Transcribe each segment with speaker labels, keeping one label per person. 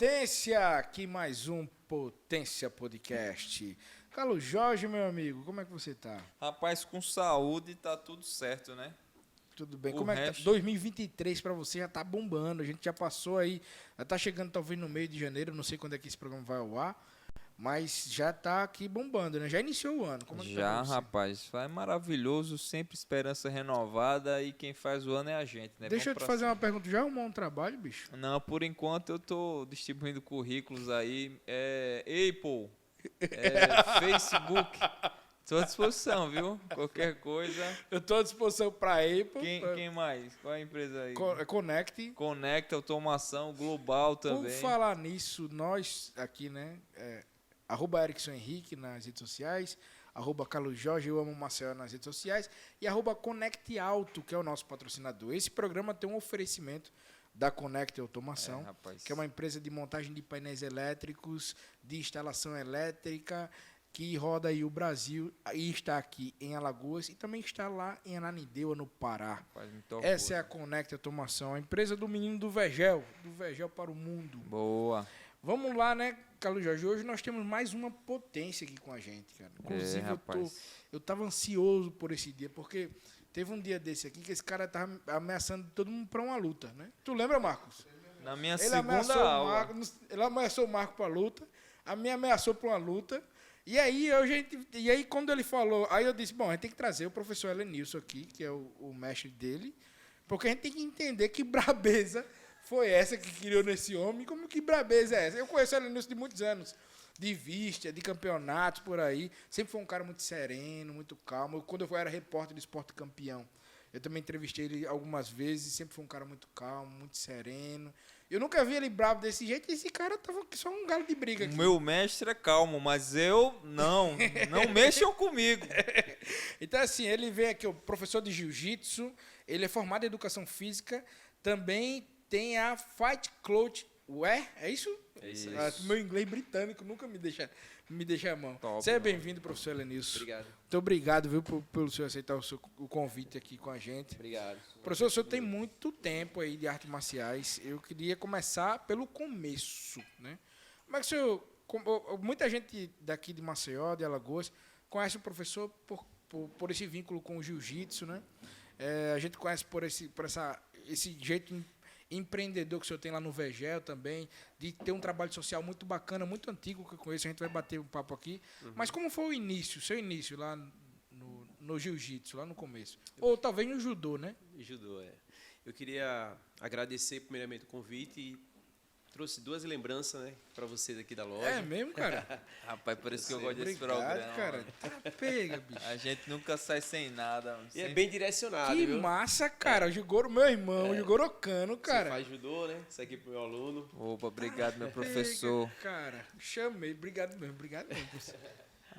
Speaker 1: Potência, aqui mais um Potência Podcast. Carlos Jorge, meu amigo, como é que você tá?
Speaker 2: Rapaz, com saúde tá tudo certo, né?
Speaker 1: Tudo bem?
Speaker 2: O
Speaker 1: Como é que tá?
Speaker 2: resto-
Speaker 1: 2023 pra você já tá bombando, a gente já passou aí, já tá chegando talvez no meio de janeiro, não sei quando é que esse programa vai ao ar, mas já tá aqui bombando, né? Já iniciou o ano, como é que tá
Speaker 2: Já,
Speaker 1: pra você?
Speaker 2: rapaz, vai maravilhoso, sempre esperança renovada e quem faz o ano é a gente, né?
Speaker 1: Deixa eu
Speaker 2: Vamos
Speaker 1: te
Speaker 2: pra
Speaker 1: fazer uma pergunta, já arrumou um trabalho, bicho?
Speaker 2: Não, por enquanto eu tô distribuindo currículos aí, Apple, Facebook, tô à disposição, viu? Qualquer coisa.
Speaker 1: Eu tô à disposição pra Apple,
Speaker 2: Quem mais? Qual é a empresa aí?
Speaker 1: Connect.
Speaker 2: Conecta, automação, global
Speaker 1: Por
Speaker 2: também.
Speaker 1: falar nisso, nós aqui, né, arroba Erickson Henrique nas redes sociais, arroba Carlos Jorge, eu amo Marcel nas redes sociais, e arroba Conect Auto, que é o nosso patrocinador. Esse programa tem um oferecimento da Conect Automação,
Speaker 2: Rapaz.
Speaker 1: que é uma empresa de montagem de painéis elétricos, de instalação elétrica, que roda aí o Brasil, e está aqui em Alagoas, e também está lá em Ananindeua, no Pará.
Speaker 2: Rapaz, muito
Speaker 1: Essa é a
Speaker 2: orgulho.
Speaker 1: Conect Automação, a empresa do menino do Vegel para o mundo.
Speaker 2: Boa.
Speaker 1: Vamos lá, né, Carlos Jorge? Hoje nós temos mais uma potência aqui com a gente, cara. Inclusive,
Speaker 2: rapaz.
Speaker 1: eu tava ansioso por esse dia, porque teve um dia desse aqui que esse cara tava ameaçando todo mundo pra uma luta, né? Tu lembra, Marcos?
Speaker 2: Na minha
Speaker 1: Ele
Speaker 2: segunda
Speaker 1: ameaçou o
Speaker 2: aula.
Speaker 1: Marcos, ele ameaçou o Marco pra luta, a minha ameaçou pra uma luta. E aí, quando ele falou, aí eu disse, bom, a gente tem que trazer o professor Helenilson aqui, que é o mestre dele, porque a gente tem que entender que brabeza foi essa que criou nesse homem, como que brabeza é essa? Eu conheço o Helenilson de muitos anos, de vista, de campeonatos por aí, sempre foi um cara muito sereno, muito calmo. Quando eu era repórter do Esporte Campeão, eu também entrevistei ele algumas vezes, sempre foi um cara muito calmo, muito sereno. Eu nunca vi ele bravo desse jeito, e esse cara tava só um galo de briga aqui.
Speaker 2: O meu mestre é calmo, mas eu não mexam comigo.
Speaker 1: Então, assim, ele veio aqui, o professor de jiu-jitsu, ele é formado em educação física, também tem a Fight Club Wear, é isso?
Speaker 2: É isso.
Speaker 1: Meu inglês britânico nunca me deixa a mão.
Speaker 2: Top,
Speaker 1: Seja
Speaker 2: mano.
Speaker 1: bem-vindo, professor Helenilson.
Speaker 3: Obrigado.
Speaker 1: Muito obrigado, viu, pelo senhor aceitar o convite aqui com a gente.
Speaker 3: Obrigado.
Speaker 1: Professor, o senhor tem muito tempo aí de artes marciais. Eu queria começar pelo começo, né? Como é que o senhor... Muita gente daqui de Maceió, de Alagoas, conhece o professor por esse vínculo com o jiu-jitsu, né? A gente conhece por esse jeito empreendedor que o senhor tem lá no Vegel também, de ter um trabalho social muito bacana, muito antigo que eu conheço, a gente vai bater um papo aqui. Mas como foi o seu início lá no jiu-jitsu, lá no começo? Ou talvez no judô, né?
Speaker 3: Judô, Eu queria agradecer primeiramente o convite e trouxe duas lembranças, né, para você daqui da loja.
Speaker 1: É mesmo, cara?
Speaker 2: Rapaz, por isso que eu
Speaker 3: Você-
Speaker 2: gosto desse
Speaker 1: Obrigado,
Speaker 2: programa.
Speaker 1: cara. Tá pega, bicho.
Speaker 2: A gente nunca sai sem nada.
Speaker 3: E é bem direcionado,
Speaker 1: Que
Speaker 3: viu?
Speaker 1: massa, cara. O Jigoro, meu irmão, o Jigoro Cano,
Speaker 3: Você
Speaker 1: cara.
Speaker 3: faz judô, né? Isso aqui pro meu aluno.
Speaker 2: Opa, obrigado, meu professor.
Speaker 1: Pega, cara, chamei. Obrigado mesmo, professor.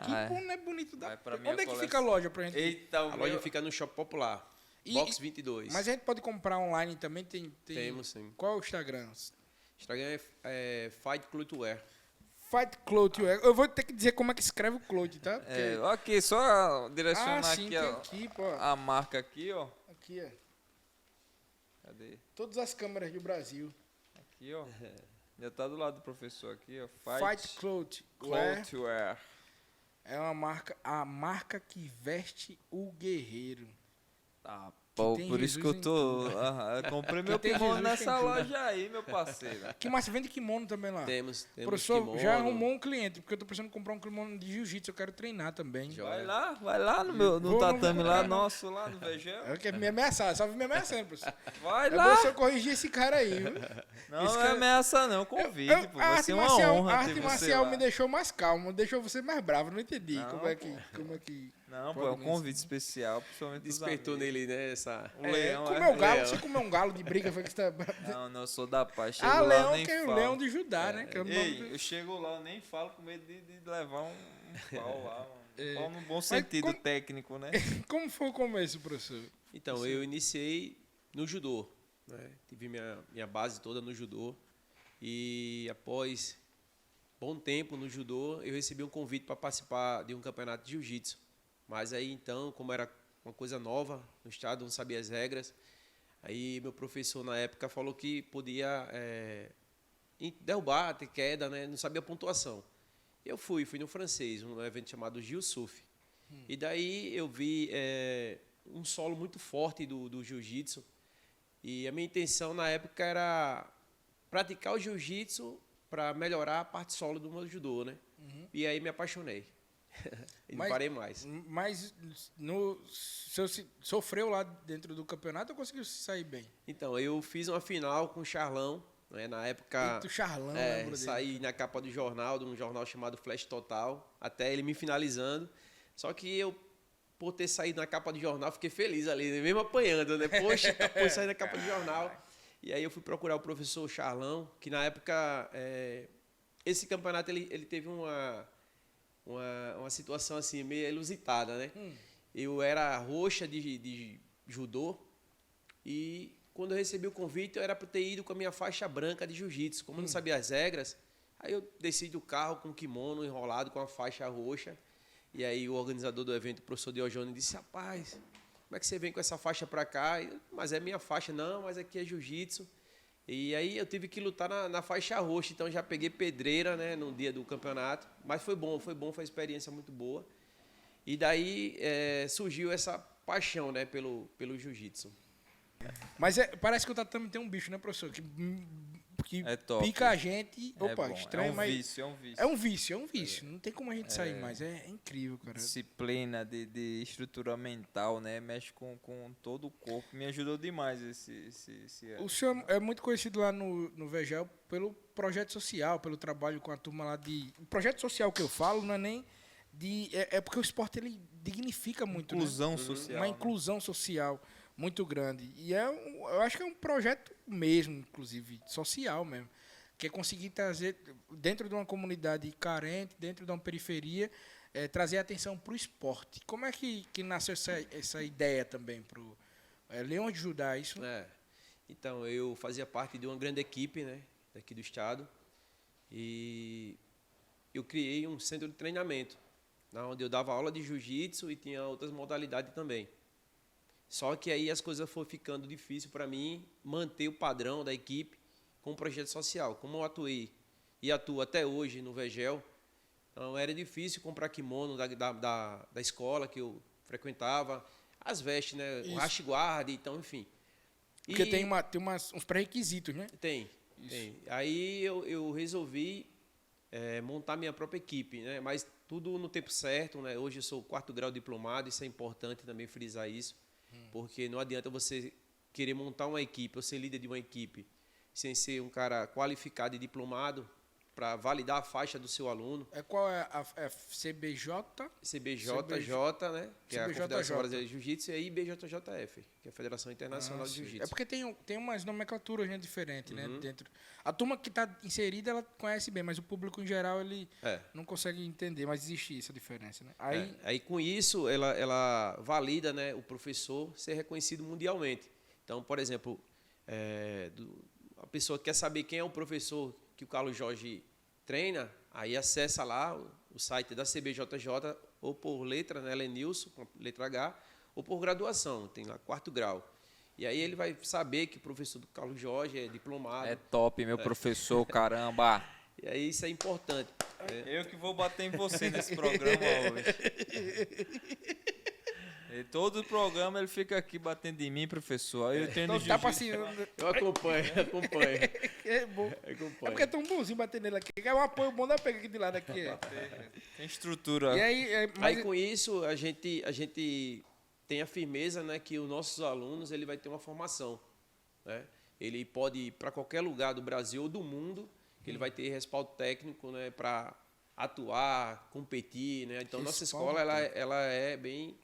Speaker 1: Que
Speaker 2: Ai,
Speaker 1: boné bonito da...
Speaker 2: vai pra minha
Speaker 1: Onde é que
Speaker 2: coleção.
Speaker 1: fica a loja pra gente?
Speaker 2: Eita,
Speaker 3: A loja fica no Shopping Popular, Box 22.
Speaker 1: Mas a gente pode comprar online também? Tem...
Speaker 3: Temos, sim.
Speaker 1: Qual é o Instagram?
Speaker 3: Instagram é Fight Club Wear.
Speaker 1: Fight Cloth. Eu vou ter que dizer como é que escreve o Cloth, tá? Porque...
Speaker 2: ok, só direcionar
Speaker 1: sim,
Speaker 2: aqui,
Speaker 1: tem
Speaker 2: ó,
Speaker 1: aqui, pô.
Speaker 2: a marca aqui, ó.
Speaker 1: Aqui, ó.
Speaker 2: Cadê?
Speaker 1: Todas as câmeras do Brasil.
Speaker 2: Aqui, ó. Já tá do lado do professor aqui, ó.
Speaker 1: Fight Cloth. Wear
Speaker 2: Clothwear.
Speaker 1: é a marca que veste o guerreiro.
Speaker 2: Tá, pô,
Speaker 1: tem
Speaker 2: por isso que
Speaker 1: Jesus
Speaker 2: eu tô... eu comprei meu
Speaker 1: tem
Speaker 2: kimono
Speaker 1: Jesus,
Speaker 2: nessa
Speaker 1: tem tudo.
Speaker 2: loja aí, meu parceiro.
Speaker 1: Que massa, vende kimono também lá.
Speaker 3: Temos
Speaker 1: Professor,
Speaker 3: kimono.
Speaker 1: já arrumou um cliente, porque eu tô precisando comprar um kimono de jiu-jitsu, eu quero treinar também.
Speaker 3: Já.
Speaker 2: Vai lá no
Speaker 1: Vou
Speaker 2: tatame lá,
Speaker 1: no-
Speaker 2: nosso, lá no Vegel.
Speaker 1: Eu quero me ameaçar, só me ameaçando, professor.
Speaker 2: Vai
Speaker 1: É bom
Speaker 2: lá.
Speaker 1: se eu corrigir esse cara aí, viu?
Speaker 2: Não
Speaker 1: Esse
Speaker 2: é
Speaker 1: cara-
Speaker 2: ameaça não, convite, pô.
Speaker 1: a
Speaker 2: Vai
Speaker 1: arte
Speaker 2: ser uma
Speaker 1: marcial,
Speaker 2: honra
Speaker 1: a
Speaker 2: ter
Speaker 1: arte
Speaker 2: você
Speaker 1: marcial
Speaker 2: lá.
Speaker 1: me deixou mais calmo, deixou você mais bravo, não entendi
Speaker 2: Não,
Speaker 1: como é
Speaker 2: pô.
Speaker 1: que...
Speaker 2: Não, pô,
Speaker 1: pode
Speaker 2: é um
Speaker 1: nem
Speaker 2: convite especial, principalmente dos
Speaker 3: Despertou
Speaker 2: amigos.
Speaker 3: nele, né? Essa...
Speaker 2: O leão,
Speaker 1: comeu galo,
Speaker 3: Leão.
Speaker 1: você comeu um galo de briga, foi que você tá...
Speaker 2: Não, eu sou da paz. Chego
Speaker 1: Ah,
Speaker 2: lá, eu
Speaker 1: leão
Speaker 2: nem
Speaker 1: que é o
Speaker 2: falo.
Speaker 1: leão de Judá, né? Que é o nome
Speaker 2: Ei, eu chego lá, eu nem falo com medo de levar um pau lá, mano.
Speaker 1: É.
Speaker 2: Pau no bom sentido
Speaker 1: como-
Speaker 2: técnico, né?
Speaker 1: Como foi o começo, professor?
Speaker 3: Então, eu iniciei no judô, né? Tive minha base toda no judô. E após bom tempo no judô, eu recebi um convite para participar de um campeonato de jiu-jitsu. Mas aí, então, como era uma coisa nova no estado, não sabia as regras, aí meu professor, na época, falou que podia em derrubar, ter queda, né? Não sabia a pontuação. Eu fui no francês, um evento chamado Jiu Surf. E daí eu vi um solo muito forte do jiu-jitsu. E a minha intenção na época era praticar o jiu-jitsu para melhorar a parte solo do meu judô, né? E aí me apaixonei. E não parei mais.
Speaker 1: Mas você sofreu lá dentro do campeonato ou conseguiu se sair bem?
Speaker 3: Então, eu fiz uma final com o Charlão, né? Na época...
Speaker 1: Eita, o Charlão, lembro dele.
Speaker 3: Saí na capa do jornal, de um jornal chamado Flash Total, até ele me finalizando. Só que eu, por ter saído na capa do jornal, fiquei feliz ali, né? Mesmo apanhando, né? Poxa, depois saí na capa do jornal. E aí eu fui procurar o professor Charlão, que na época, esse campeonato ele teve uma situação assim, meio inusitada, né? Eu era roxa de judô e quando eu recebi o convite, eu era para ter ido com a minha faixa branca de jiu-jitsu. Como eu não sabia as regras, aí eu desci do carro com o kimono enrolado com a faixa roxa. E aí o organizador do evento, o professor Diogênio, disse: rapaz, como é que você vem com essa faixa para cá? Mas é minha faixa. Não, mas aqui é jiu-jitsu. E aí eu tive que lutar na faixa roxa. Então já peguei pedreira, né, no dia do campeonato. Mas foi bom, foi uma experiência muito boa. E daí surgiu essa paixão, né, pelo jiu-jitsu.
Speaker 1: Mas parece que o tatame tem um bicho, né, professor? Que
Speaker 2: É top.
Speaker 1: pica a gente. Opa,
Speaker 2: bom.
Speaker 1: estranho, mas.
Speaker 2: Vício, é um vício.
Speaker 1: É um vício. Não tem como a gente sair mais. É incrível, cara.
Speaker 2: Disciplina de estrutura mental, né? Mexe com todo o corpo. Me ajudou demais esse ano.
Speaker 1: O senhor é muito conhecido lá no Vegel pelo projeto social, pelo trabalho com a turma lá de... O projeto social que eu falo não é nem de... É porque o esporte, ele dignifica muito,
Speaker 2: Inclusão
Speaker 1: né?
Speaker 2: social.
Speaker 1: Uma inclusão social muito grande. E eu acho que é um projeto mesmo, inclusive, social mesmo. Que é conseguir trazer, dentro de uma comunidade carente, dentro de uma periferia, trazer atenção para o esporte. Como é que nasceu essa ideia também para o Leão de Judá, isso?
Speaker 3: Então, eu fazia parte de uma grande equipe, né, daqui do estado, e eu criei um centro de treinamento, onde eu dava aula de jiu-jitsu e tinha outras modalidades também. Só que aí as coisas foram ficando difíceis para mim manter o padrão da equipe com o projeto social. Como eu atuei e atuo até hoje no Vegel, então era difícil comprar kimono da escola que eu frequentava, as vestes, né, o rash guard, então, enfim.
Speaker 1: Porque tem uns pré-requisitos, né?
Speaker 3: Tem. Aí eu resolvi montar minha própria equipe, né? Mas tudo no tempo certo, né? Hoje eu sou 4º grau diplomado, isso é importante também frisar isso, porque não adianta você querer montar uma equipe ou ser líder de uma equipe sem ser um cara qualificado e diplomado para validar a faixa do seu aluno.
Speaker 1: Qual é a CBJ?
Speaker 3: CBJJ, né? Que é a Confederação Brasileira de Jiu-Jitsu, e a IBJJF, que é a Federação Internacional de Jiu-Jitsu.
Speaker 1: É porque tem umas nomenclaturas, né, diferentes, né? Dentro. A turma que está inserida, ela conhece bem, mas o público em geral, ele não consegue entender, mas existe essa diferença, né?
Speaker 3: Aí com isso, ela valida, né, o professor ser reconhecido mundialmente. Então, por exemplo, a pessoa quer saber quem é o professor que o Carlos Jorge treina, aí acessa lá o site da CBJJ, ou por letra, né, Lenilson, com letra H, ou por graduação, tem lá 4º grau. E aí ele vai saber que o professor do Carlos Jorge é diplomado.
Speaker 2: É top, meu professor, caramba!
Speaker 3: E aí isso é importante.
Speaker 2: Eu que vou bater em você nesse programa hoje. E todo o programa ele fica aqui batendo em mim, professor. Aí eu tenho
Speaker 3: Eu acompanho.
Speaker 1: É bom. É porque é tão bonzinho bater nele aqui. É um apoio bom da pega aqui de lado aqui.
Speaker 2: Tem estrutura.
Speaker 1: E aí,
Speaker 3: com isso, a gente tem a firmeza, né, que os nossos alunos ele vai ter uma formação. Né? Ele pode ir para qualquer lugar do Brasil ou do mundo, que ele vai ter respaldo técnico, né, para atuar, competir. Né? Então, nossa escola ela é bem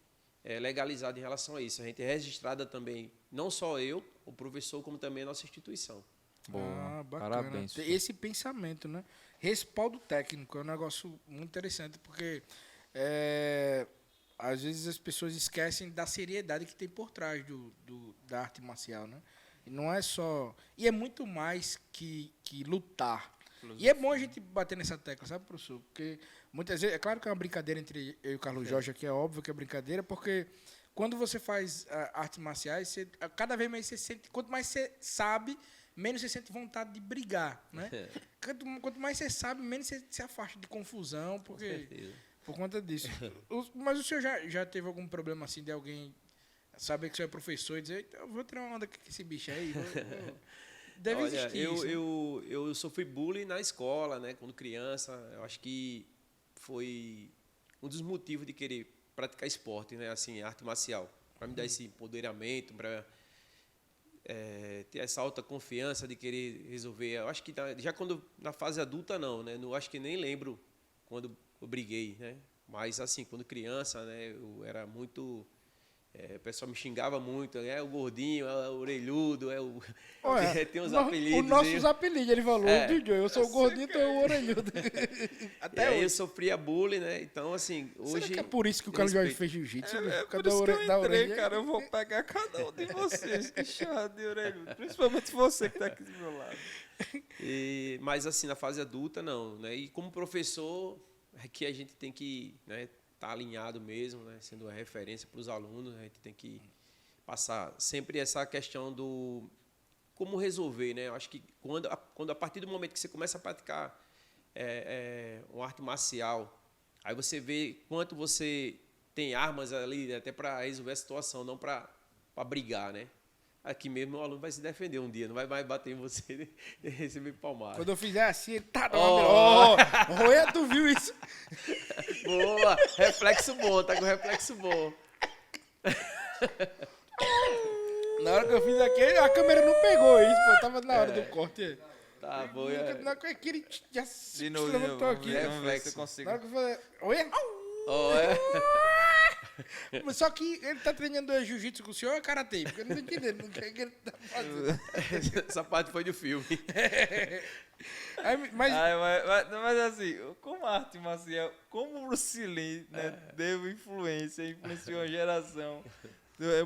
Speaker 3: legalizada em relação a isso. A gente é registrada também, não só eu, o professor, como também a nossa instituição.
Speaker 2: Boa,
Speaker 1: bacana.
Speaker 2: Parabéns.
Speaker 1: Esse pensamento, né? Respaldo técnico é um negócio muito interessante, porque às vezes as pessoas esquecem da seriedade que tem por trás da arte marcial, né? E não é só... E é muito mais que lutar. E é bom a gente bater nessa tecla, sabe, professor? Porque muitas vezes, é claro que é uma brincadeira entre eu e o Carlos Jorge aqui, é óbvio que é brincadeira, porque quando você faz artes marciais, cada vez mais você sente, quanto mais você sabe, menos você sente vontade de brigar, né? Quanto mais você sabe, menos você se afasta de confusão, porque por conta disso. Mas o senhor já teve algum problema assim de alguém saber que o senhor é professor e dizer, eu vou tirar uma onda com esse bicho aí? Deve
Speaker 3: Olha,
Speaker 1: existir isso.
Speaker 3: eu sofri bullying na escola, né? Quando criança. Eu acho que foi um dos motivos de querer praticar esporte, né? Assim, arte marcial. Para me dar esse empoderamento, para ter essa autoconfiança de querer resolver. Eu acho que já quando na fase adulta não, né? Não acho que nem lembro quando eu briguei, né? Mas assim, quando criança, né? Eu era muito o pessoal me xingava muito, é o gordinho, é o orelhudo, tem uns apelidos.
Speaker 1: Os nossos apelidos, ele falou, eu sou o gordinho, tu é o orelhudo.
Speaker 3: Até aí eu sofria bullying, né? Então, assim, hoje...
Speaker 1: Será que é por isso que o Carlos Jorge fez jiu-jitsu?
Speaker 2: É por isso que eu entrei, cara. Eu vou pegar cada um de vocês que chama de orelhudo. Principalmente você que tá aqui do meu lado.
Speaker 3: Mas, assim, na fase adulta, não, né? E como professor, é que a gente tem que, né, tá alinhado mesmo, né? Sendo uma referência para os alunos, a gente tem que passar sempre essa questão do como resolver, né? Eu acho que quando a partir do momento que você começa a praticar uma arte marcial, aí você vê quanto você tem armas ali até para resolver a situação, não para brigar, né? Aqui mesmo o aluno vai se defender um dia, não vai mais bater em você e receber palmada.
Speaker 1: Quando eu fizer assim, ele tá... Roia, tu viu isso?
Speaker 3: Boa! Reflexo bom, tá com reflexo bom.
Speaker 1: Na hora que eu fiz aquele, a câmera não pegou isso, pô. Tava na hora do corte.
Speaker 3: Tá bom,
Speaker 1: Na hora que ele já se
Speaker 2: De novo,
Speaker 1: levantou aqui.
Speaker 2: Vamos ver se eu consigo.
Speaker 1: Na hora que eu falei... Oi? Só que ele tá treinando jiu-jitsu com o senhor ou é karatê? Porque eu não tô entendendo o que ele tá fazendo.
Speaker 3: Essa parte foi do filme.
Speaker 2: Mas assim, como arte marcial, como o Bruce Lee, né, deu influenciou a geração.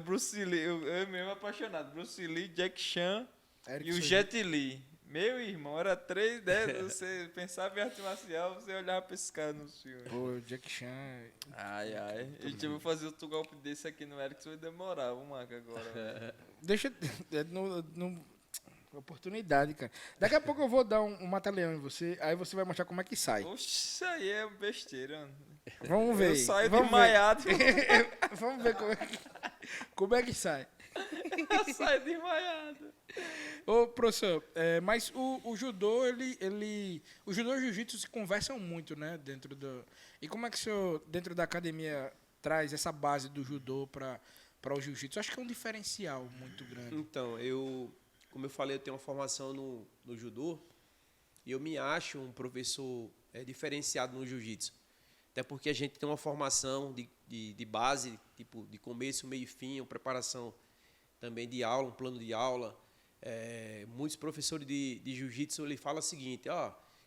Speaker 2: Bruce Lee, eu mesmo apaixonado. Bruce Lee, Jack Chan e o Jet Li. Meu irmão, era 3, 10, você pensava em arte marcial, você olhava pra esses caras nos filmes.
Speaker 1: Pô, Jack Chan...
Speaker 2: Ai. A gente vai fazer outro golpe desse aqui no Erickson, vai demorar, vamos marcar agora.
Speaker 1: Deixa... Oportunidade, cara. Daqui a pouco eu vou dar um mata-leão em você, aí você vai mostrar como é que sai.
Speaker 2: Oxe, isso aí é besteira.
Speaker 1: Vamos ver.
Speaker 2: Eu saio desmaiado.
Speaker 1: Vamos ver como é que sai.
Speaker 2: Eu saio desmaiado.
Speaker 1: Ô, professor, mas o judô, o judô e o jiu-jitsu se conversam muito, né? E como é que o senhor, dentro da academia, traz essa base do judô para o jiu-jitsu? Acho que é um diferencial muito grande.
Speaker 3: Então, como eu falei, eu tenho uma formação no judô e eu me acho um professor diferenciado no jiu-jitsu. Até porque a gente tem uma formação de base, tipo, de começo, meio e fim, uma preparação também de aula, um plano de aula. Muitos professores de jiu-jitsu ele fala o seguinte,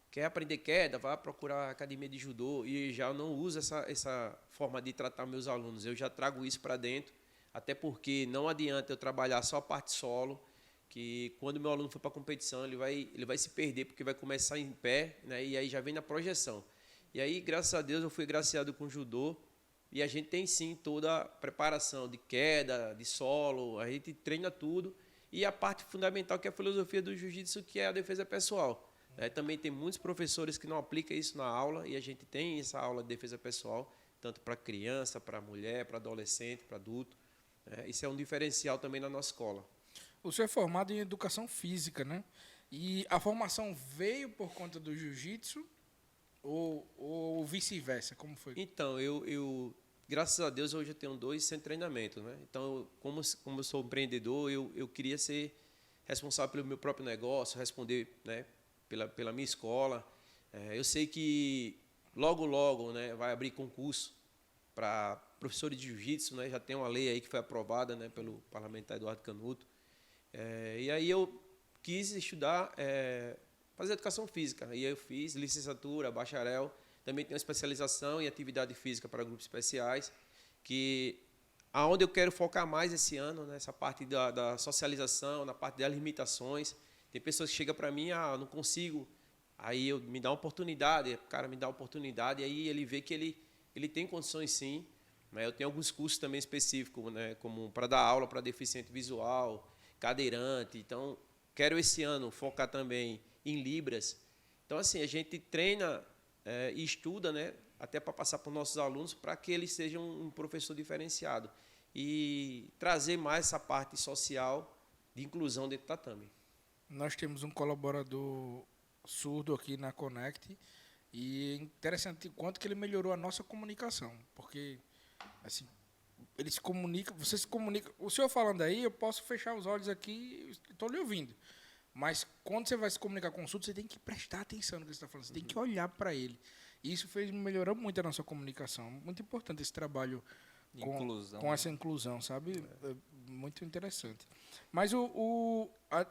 Speaker 3: quer aprender queda, vai procurar a academia de judô, e já não uso essa forma de tratar meus alunos, eu já trago isso para dentro, até porque não adianta eu trabalhar só a parte solo, que quando meu aluno for para a competição ele vai se perder, porque vai começar em pé, né, e aí já vem na projeção. E aí, graças a Deus, eu fui graciado com judô, e a gente tem sim toda a preparação de queda, de solo, a gente treina tudo, e a parte fundamental que é a filosofia do jiu-jitsu, que é a defesa pessoal. Também tem muitos professores que não aplicam isso na aula, e a gente tem essa aula de defesa pessoal, tanto para criança, para mulher, para adolescente, para adulto. Isso é um diferencial também na nossa escola.
Speaker 1: O senhor é formado em educação física, né? E a formação veio por conta do jiu-jitsu ou vice-versa? Como foi?
Speaker 3: Então, eu graças a Deus, hoje eu tenho 2 sem treinamento, né? Então, como eu sou empreendedor, eu queria ser responsável pelo meu próprio negócio, responder, né, pela minha escola. Eu sei que logo, né, vai abrir concurso para professores de jiu-jitsu, né? Já tem uma lei aí que foi aprovada, né, pelo parlamentar Eduardo Canuto. E aí eu quis estudar, fazer educação física. E aí eu fiz licenciatura, bacharel. Também tenho especialização em atividade física para grupos especiais, que aonde eu quero focar mais esse ano, nessa parte da socialização, na parte das limitações. Tem pessoas que chegam para mim, não consigo. Aí me dá uma oportunidade, o cara me dá uma oportunidade, e aí ele vê que ele tem condições sim. Né? Eu tenho alguns cursos também específicos, né, como para dar aula para deficiente visual, cadeirante. Então, quero esse ano focar também em Libras. Então, assim, a gente treina e estuda, né, até para passar para os nossos alunos, para que eles sejam um professor diferenciado e trazer mais essa parte social de inclusão dentro do tatame.
Speaker 1: Nós temos um colaborador surdo aqui na Connect e é interessante o quanto que ele melhorou a nossa comunicação, porque assim, ele se comunica, você se comunica, o senhor falando aí, eu posso fechar os olhos aqui, estou lhe ouvindo, mas quando você vai se comunicar com o surdo, você tem que prestar atenção no que você está falando, você tem que olhar para ele. E isso melhorou muito a nossa comunicação, muito importante esse trabalho com essa inclusão, sabe? É muito interessante. Mas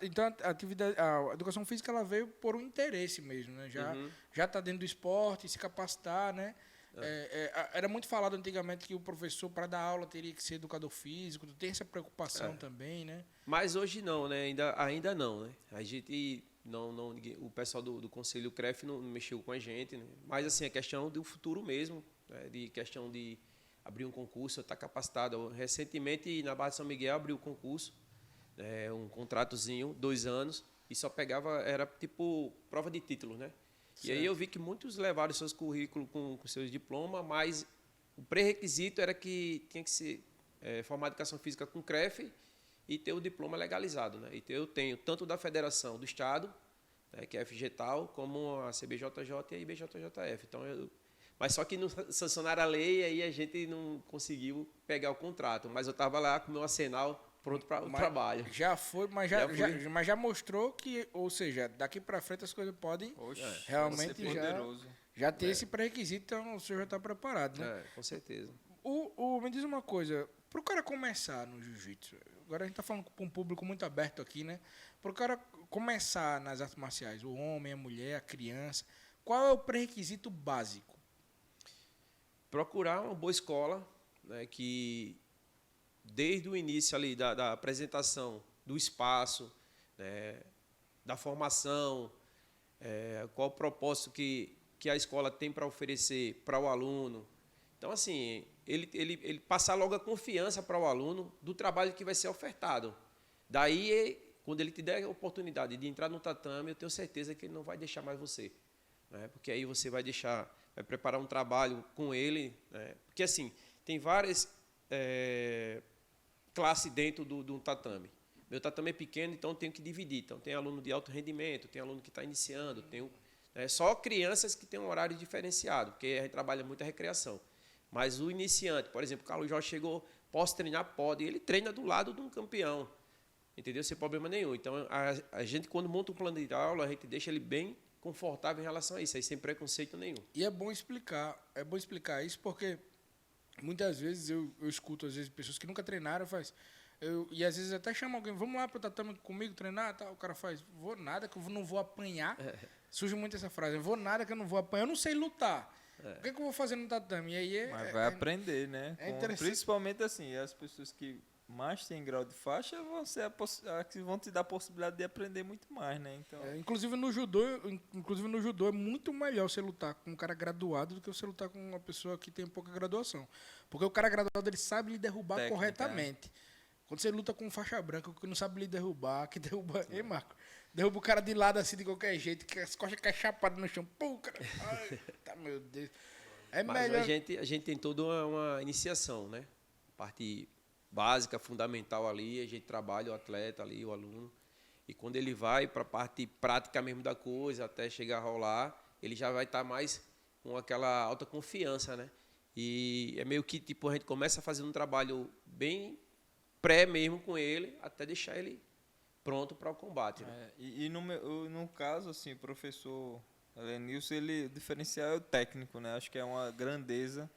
Speaker 1: então a atividade, a educação física ela veio por um interesse mesmo, né? Já está dentro do esporte, se capacitar, né? Era muito falado antigamente que o professor para dar aula teria que ser educador físico. Tem essa preocupação também, né?
Speaker 3: Mas hoje não, né? Ainda não, né? A gente o pessoal do Conselho CREF não mexeu com a gente, né? Mas assim a questão do futuro mesmo, né? De questão de abrir um concurso, estar capacitado. Recentemente, na Barra de São Miguel, abriu o concurso, um contratozinho, 2 anos, e só pegava, era tipo prova de título, né? Certo. E aí eu vi que muitos levaram seus currículos com seus diplomas, mas o pré-requisito era que tinha que ser formar educação física com CREF e ter o diploma legalizado, né? E eu tenho tanto da Federação do Estado, né, que é a FGTAL, como a CBJJ e a IBJJF. Então, mas só que não sancionaram a lei e aí a gente não conseguiu pegar o contrato. Mas eu estava lá com o meu arsenal pronto para o trabalho.
Speaker 1: Já foi, mas já mostrou que, ou seja, daqui para frente as coisas podem realmente já ter esse pré-requisito, então o senhor já está preparado, né?
Speaker 3: Com certeza.
Speaker 1: Me diz uma coisa, para o cara começar no jiu-jitsu, agora a gente está falando com um público muito aberto aqui, né? Para o cara começar nas artes marciais, o homem, a mulher, a criança, qual é o pré-requisito básico?
Speaker 3: Procurar uma boa escola, né, que desde o início ali da apresentação do espaço, né, da formação, qual o propósito que a escola tem para oferecer para o aluno. Então, assim, ele passar logo a confiança para o aluno do trabalho que vai ser ofertado. Daí, quando ele te der a oportunidade de entrar no tatame, eu tenho certeza que ele não vai deixar mais você, né, porque aí você vai preparar um trabalho com ele, né? Porque assim, tem várias classes dentro do tatame. Meu tatame é pequeno, então eu tenho que dividir. Então tem aluno de alto rendimento, tem aluno que está iniciando, tem só crianças que têm um horário diferenciado, porque a gente trabalha muito a recreação. Mas o iniciante, por exemplo, o Carlos Jorge chegou, posso treinar? Pode. E ele treina do lado de um campeão, entendeu? Sem problema nenhum. Então a gente, quando monta um plano de aula, a gente deixa ele bem confortável em relação a isso, aí sem preconceito nenhum.
Speaker 1: E é bom explicar isso porque muitas vezes eu escuto às vezes pessoas que nunca treinaram, e às vezes até chama alguém, vamos lá para o tatame comigo treinar, tá? O cara faz, vou nada que eu não vou apanhar. Surge muito essa frase, vou nada que eu não vou apanhar, eu não sei lutar. O que eu vou fazer no tatame? E aí
Speaker 2: mas vai aprender, né? Principalmente assim, as pessoas que mais tem grau de faixa vão te dar a possibilidade de aprender muito mais, né? Então...
Speaker 1: inclusive no judô é muito melhor você lutar com um cara graduado do que você lutar com uma pessoa que tem pouca graduação. Porque o cara graduado ele sabe lhe derrubar corretamente. Quando você luta com faixa branca, que não sabe lhe derrubar, que derruba... Ei, Marco? Derruba o cara de lado assim de qualquer jeito, que as costas caem chapadas no chão. Pô, cara... Ai, tá, meu Deus.
Speaker 3: Mas melhor... a gente tem toda uma iniciação, né? Parte básica, fundamental ali, a gente trabalha o atleta ali, o aluno, e quando ele vai para a parte prática mesmo da coisa, até chegar a rolar, ele já vai estar mais com aquela alta confiança, né? E é meio que tipo a gente começa fazendo um trabalho bem pré mesmo com ele, até deixar ele pronto para o combate. Né?
Speaker 2: No caso, assim, o professor Lenilson, o diferencial é o técnico, né? Acho que é uma grandeza.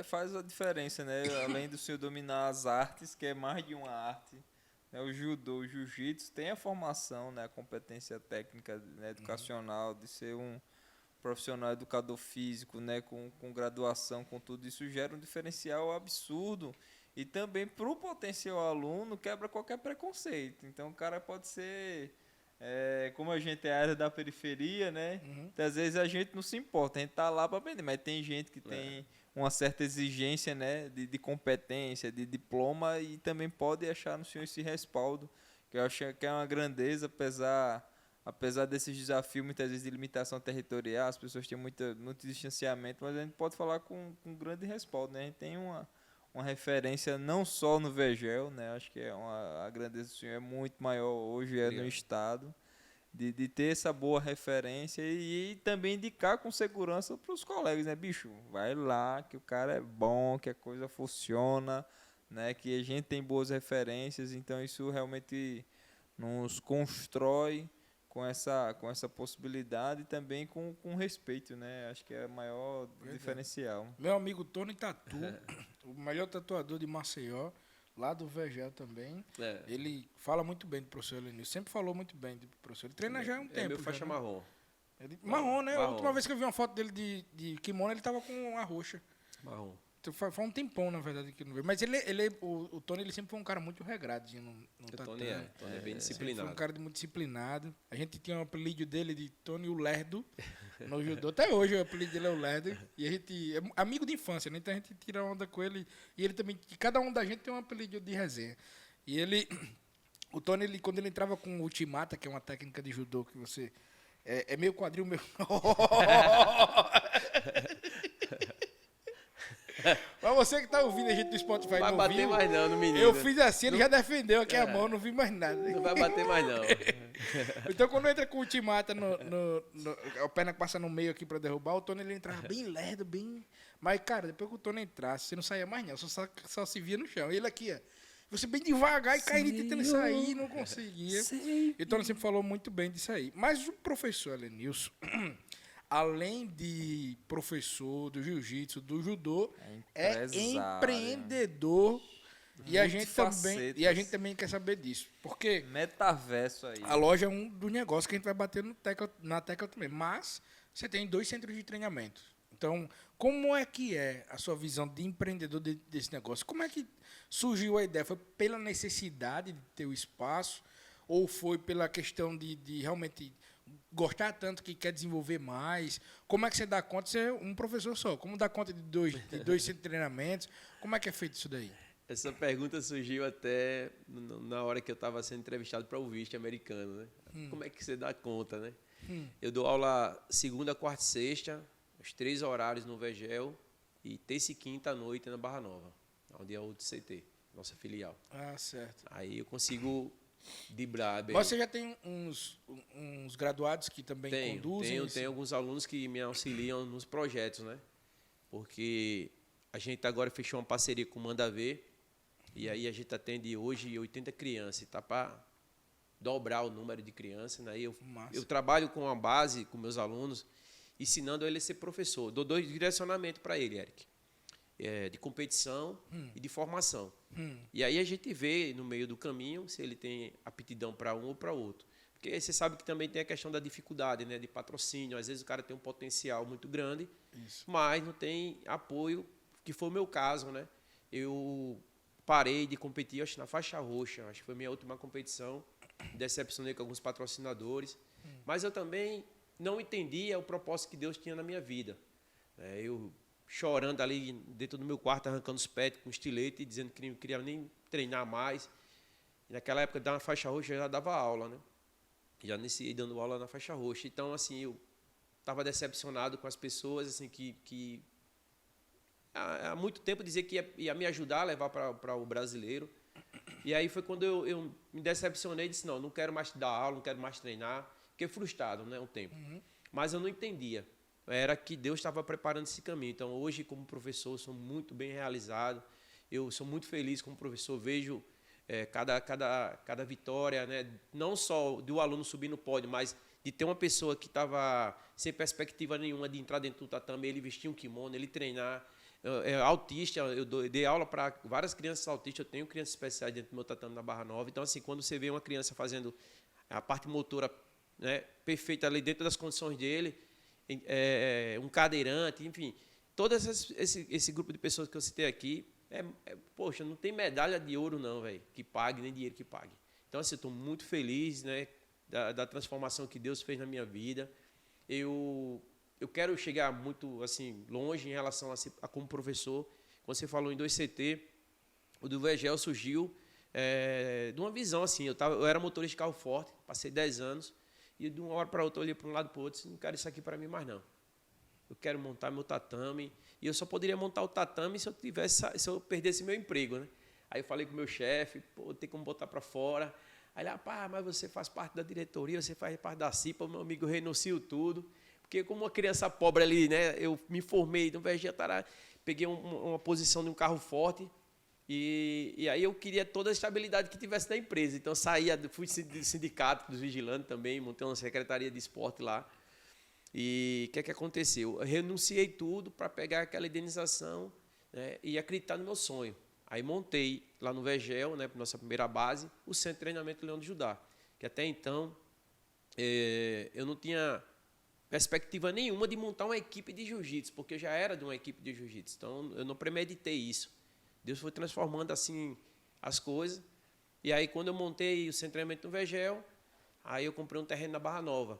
Speaker 2: Faz a diferença, né? Além do senhor dominar as artes, que é mais de uma arte, né? O judô, o jiu-jitsu tem a formação, né? A competência técnica, né? Educacional, de ser um profissional educador físico, né? Com graduação, com tudo isso gera um diferencial absurdo e também para o potencial aluno quebra qualquer preconceito. Então o cara pode ser... como a gente é a área da periferia, né? Às vezes a gente não se importa, a gente tá lá para aprender, mas tem gente que tem uma certa exigência, né, de competência, de diploma, e também pode achar no senhor esse respaldo, que eu acho que é uma grandeza, apesar desses desafios, muitas vezes de limitação territorial, as pessoas têm muito distanciamento, mas a gente pode falar com grande respaldo, né? A gente tem uma referência não só no Vegel, né? Acho que a grandeza do senhor é muito maior hoje, no estado, de ter essa boa referência e também indicar com segurança para os colegas, né? Bicho, vai lá, que o cara é bom, que a coisa funciona, né? Que a gente tem boas referências, então isso realmente nos constrói com essa possibilidade e também com respeito, né? Acho que é o maior diferencial.
Speaker 1: Meu amigo Tony Tatu, o melhor tatuador de Maceió, lá do Vegel também. Ele fala muito bem do professor Elenilson. Sempre falou muito bem do professor. Ele treina já há um tempo.
Speaker 3: É meu faixa marrom.
Speaker 1: Marrom, né?
Speaker 3: Marrom.
Speaker 1: A última vez que eu vi uma foto dele de kimono, ele tava com a roxa.
Speaker 3: Marrom.
Speaker 1: Então, faz um tempão, na verdade, que eu não vejo. Mas o Tony, ele sempre foi um cara muito regradinho no tatame.
Speaker 3: Tony é bem disciplinado.
Speaker 1: Foi um cara muito disciplinado. A gente tinha um apelido dele de Tony o Lerdo no judô. Até hoje o apelido dele é o Lerdo. E a gente é amigo de infância, né? Então a gente tira onda com ele. E ele também, cada um da gente tem um apelido de resenha. E o Tony, quando ele entrava com o Ultimata, que é uma técnica de judô que você... É meio quadril, meu... Pra você que tá ouvindo a gente do Spotify,
Speaker 3: Não vai
Speaker 1: não
Speaker 3: bater
Speaker 1: viu,
Speaker 3: mais não no menino.
Speaker 1: eu fiz assim, ele já defendeu aqui a mão, não vi mais nada.
Speaker 3: Não vai bater mais não.
Speaker 1: Então, quando entra com o Ultimata, a perna que passa no meio aqui pra derrubar, o Tony ele entrava bem lerdo, bem... Mas, cara, depois que o Tony entrasse, você não saía mais não, só se via no chão. Ele aqui, ó, você bem devagar e caindo tentando sair, não conseguia. E o Tony sempre falou muito bem disso aí. Mas o professor Elenilson... além de professor do jiu-jitsu, do judô, é empreendedor. E a gente também quer saber disso. Porque
Speaker 2: metaverso aí.
Speaker 1: A loja é um dos negócios que a gente vai bater na tecla também. Mas você tem 2 centros de treinamento. Então, como é que é a sua visão de empreendedor desse negócio? Como é que surgiu a ideia? Foi pela necessidade de ter o espaço? Ou foi pela questão de realmente... gostar tanto que quer desenvolver mais? Como é que você dá conta de ser um professor só? Como dá conta de dois centros de treinamentos? Como é que é feito isso daí?
Speaker 3: Essa pergunta surgiu até na hora que eu estava sendo entrevistado para o vice americano, né? Como é que você dá conta, né? Eu dou aula segunda, quarta e sexta, os 3 horários no Vegel e terça e quinta à noite na Barra Nova, onde é o CT, nossa filial.
Speaker 1: Ah, certo.
Speaker 3: Aí eu consigo...
Speaker 1: Você já tem uns graduados que também conduzem?
Speaker 3: Tenho alguns alunos que me auxiliam nos projetos, né? Porque a gente agora fechou uma parceria com o Manda Ver e aí a gente atende hoje 80 crianças. Está para dobrar o número de crianças, né? Eu trabalho com a base, com meus alunos, ensinando ele a ser professor. Dou 2 direcionamentos para ele, Eric. De competição e de formação. E aí a gente vê no meio do caminho se ele tem aptidão para um ou para outro. Porque você sabe que também tem a questão da dificuldade, né, de patrocínio. Às vezes o cara tem um potencial muito grande, mas não tem apoio, que foi o meu caso, né? Eu parei de competir, acho, na faixa roxa. Acho que foi a minha última competição. Decepcionei com alguns patrocinadores. Mas eu também não entendia o propósito que Deus tinha na minha vida. Eu chorando ali dentro do meu quarto, arrancando os pés com estilete e dizendo que não queria nem treinar mais. E naquela época, da faixa roxa, eu já dava aula, né? Já iniciei dando aula na faixa roxa. Então, assim, eu estava decepcionado com as pessoas, assim, que há muito tempo dizia que ia me ajudar a levar para o brasileiro. E aí foi quando eu me decepcionei e disse, não quero mais dar aula, não quero mais treinar. Fiquei frustrado, né, um tempo. Mas eu não entendia. Era que Deus estava preparando esse caminho. Então, hoje, como professor, sou muito bem realizado. Eu sou muito feliz como professor. Vejo cada vitória, né? Não só do aluno subir no pódio, mas de ter uma pessoa que estava sem perspectiva nenhuma de entrar dentro do tatame, ele vestir um kimono, ele treinar. Autista, eu dei aula para várias crianças autistas. Eu tenho crianças especiais dentro do meu tatame na Barra Nova. Então, assim, quando você vê uma criança fazendo a parte motora, né, perfeita ali dentro das condições dele, um cadeirante, enfim, todo esse grupo de pessoas que eu citei aqui, poxa, não tem medalha de ouro não, velho, que pague, nem dinheiro que pague. Então, assim, eu estou muito feliz, né, da transformação que Deus fez na minha vida. Eu quero chegar muito, assim, longe em relação a como professor. Quando você falou em 2CT, o do Vegel surgiu de uma visão assim. Eu era motorista de carro forte, passei 10 anos, e de uma hora para outra eu olhei para um lado para o outro e disse, não quero isso aqui para mim mais não. Eu quero montar meu tatame, e eu só poderia montar o tatame se eu perdesse meu emprego, né? Aí eu falei com o meu chefe, pô, tem como botar para fora. Aí ele, rapaz, mas você faz parte da diretoria, você faz parte da CIPA, meu amigo, eu renuncio tudo. Porque como uma criança pobre ali, né, eu me formei no Vegetará, peguei uma posição de um carro forte, e aí eu queria toda a estabilidade que tivesse na empresa. Então eu fui do sindicato dos vigilantes também, montei uma secretaria de esporte lá. E o que aconteceu? Eu renunciei tudo para pegar aquela indenização, né, e acreditar no meu sonho. Aí montei lá no Vegel, né, nossa primeira base, o Centro de Treinamento Leão de Judá, que até então eu não tinha perspectiva nenhuma de montar uma equipe de jiu-jitsu, porque eu já era de uma equipe de jiu-jitsu, então eu não premeditei isso. Deus foi transformando assim as coisas, e aí quando eu montei o Centro de Treinamento no Vegel, aí eu comprei um terreno na Barra Nova,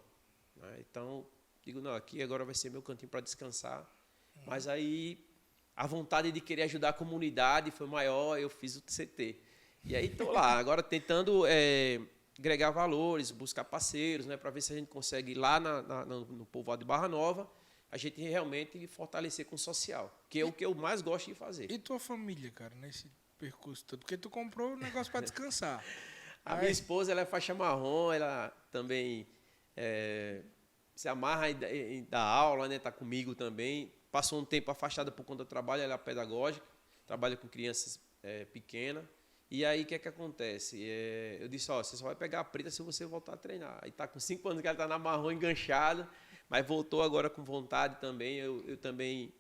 Speaker 3: né, então digo, não, aqui agora vai ser meu cantinho para descansar, mas aí a vontade de querer ajudar a comunidade foi maior, eu fiz o CT. E aí estou lá, agora tentando agregar valores, buscar parceiros, né, para ver se a gente consegue ir lá no povoado de Barra Nova, a gente realmente fortalecer com o social, que é o que eu mais gosto de fazer.
Speaker 1: E tua família, cara, nesse percurso todo? Porque tu comprou um negócio para descansar.
Speaker 3: A minha esposa, ela é faixa marrom, ela também se amarra em dar aula, né, tá comigo também. Passou um tempo afastada por conta do trabalho, ela é pedagógica, trabalha com crianças pequenas. E aí, o que acontece? Eu disse, você só vai pegar a preta se você voltar a treinar. Aí está com 5 anos que ela está na marrom enganchada, mas voltou agora com vontade também. Eu também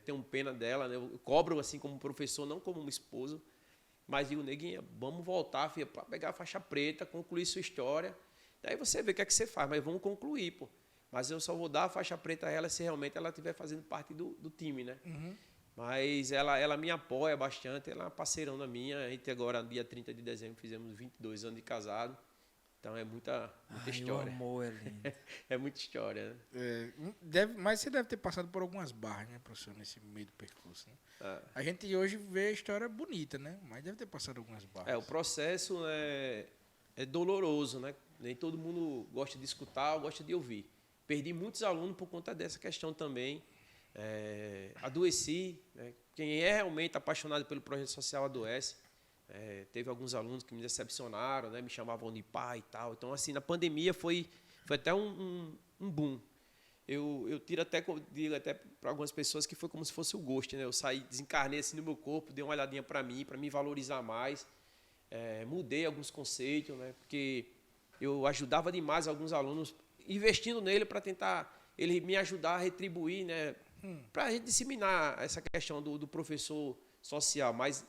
Speaker 3: tenho pena dela, né? Eu cobro assim como professor, não como um esposo, mas digo, neguinha, vamos voltar, filha, para pegar a faixa preta, concluir sua história. Daí você vê o que é que você faz, mas vamos concluir, pô. Mas eu só vou dar a faixa preta a ela se realmente ela estiver fazendo parte do time, né? Uhum. Mas ela me apoia bastante, ela é uma parceirona minha. A gente agora, dia 30 de dezembro, fizemos 22 anos de casado. Então é muita história.
Speaker 2: O amor é lindo.
Speaker 3: É muita história, né?
Speaker 1: Mas você deve ter passado por algumas barras, né, professor, nesse meio do percurso, né? A gente hoje vê a história bonita, né? Mas deve ter passado algumas barras.
Speaker 3: O processo é doloroso, né? Nem todo mundo gosta de escutar ou gosta de ouvir. Perdi muitos alunos por conta dessa questão também. Adoeci, né? Quem é realmente apaixonado pelo projeto social adoece. Teve alguns alunos que me decepcionaram, né? Me chamavam de pai e tal. Então, assim, na pandemia foi até um boom. Eu digo até para algumas pessoas que foi como se fosse o Ghost, né? Eu saí, desencarnei assim no meu corpo, dei uma olhadinha para me valorizar mais. Mudei alguns conceitos, né? Porque eu ajudava demais alguns alunos, investindo nele para tentar ele me ajudar a retribuir, né? Para a gente disseminar essa questão do professor social, mas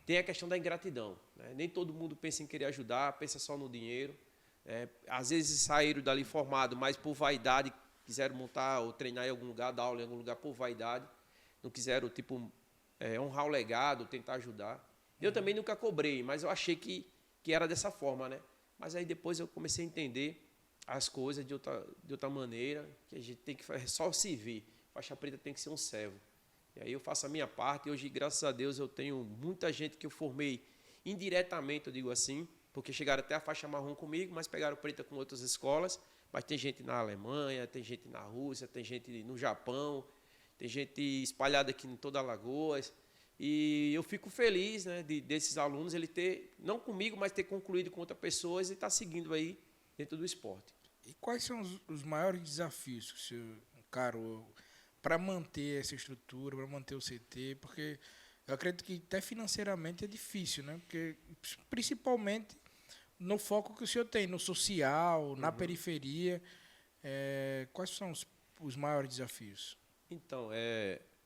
Speaker 3: tem a questão da ingratidão, né? Nem todo mundo pensa em querer ajudar, pensa só no dinheiro. Às vezes saíram dali formados, mas por vaidade, quiseram montar ou treinar em algum lugar, dar aula em algum lugar por vaidade, não quiseram honrar o legado, tentar ajudar. Eu também nunca cobrei, mas eu achei que era dessa forma, né? Mas aí depois eu comecei a entender as coisas de outra maneira, que a gente tem que só servir. Faixa preta tem que ser um servo. E aí eu faço a minha parte, e hoje, graças a Deus, eu tenho muita gente que eu formei indiretamente, eu digo assim, porque chegaram até a faixa marrom comigo, mas pegaram preta com outras escolas, mas tem gente na Alemanha, tem gente na Rússia, tem gente no Japão, tem gente espalhada aqui em toda Alagoas, e eu fico feliz, né, desses alunos, ele ter, não comigo, mas ter concluído com outras pessoas e estar seguindo aí dentro do esporte.
Speaker 1: E quais são os maiores desafios que o senhor encarou para manter essa estrutura, para manter o CT? Porque eu acredito que até financeiramente é difícil, né? Porque principalmente no foco que o senhor tem, no social, na periferia. Quais são os maiores desafios?
Speaker 3: Então,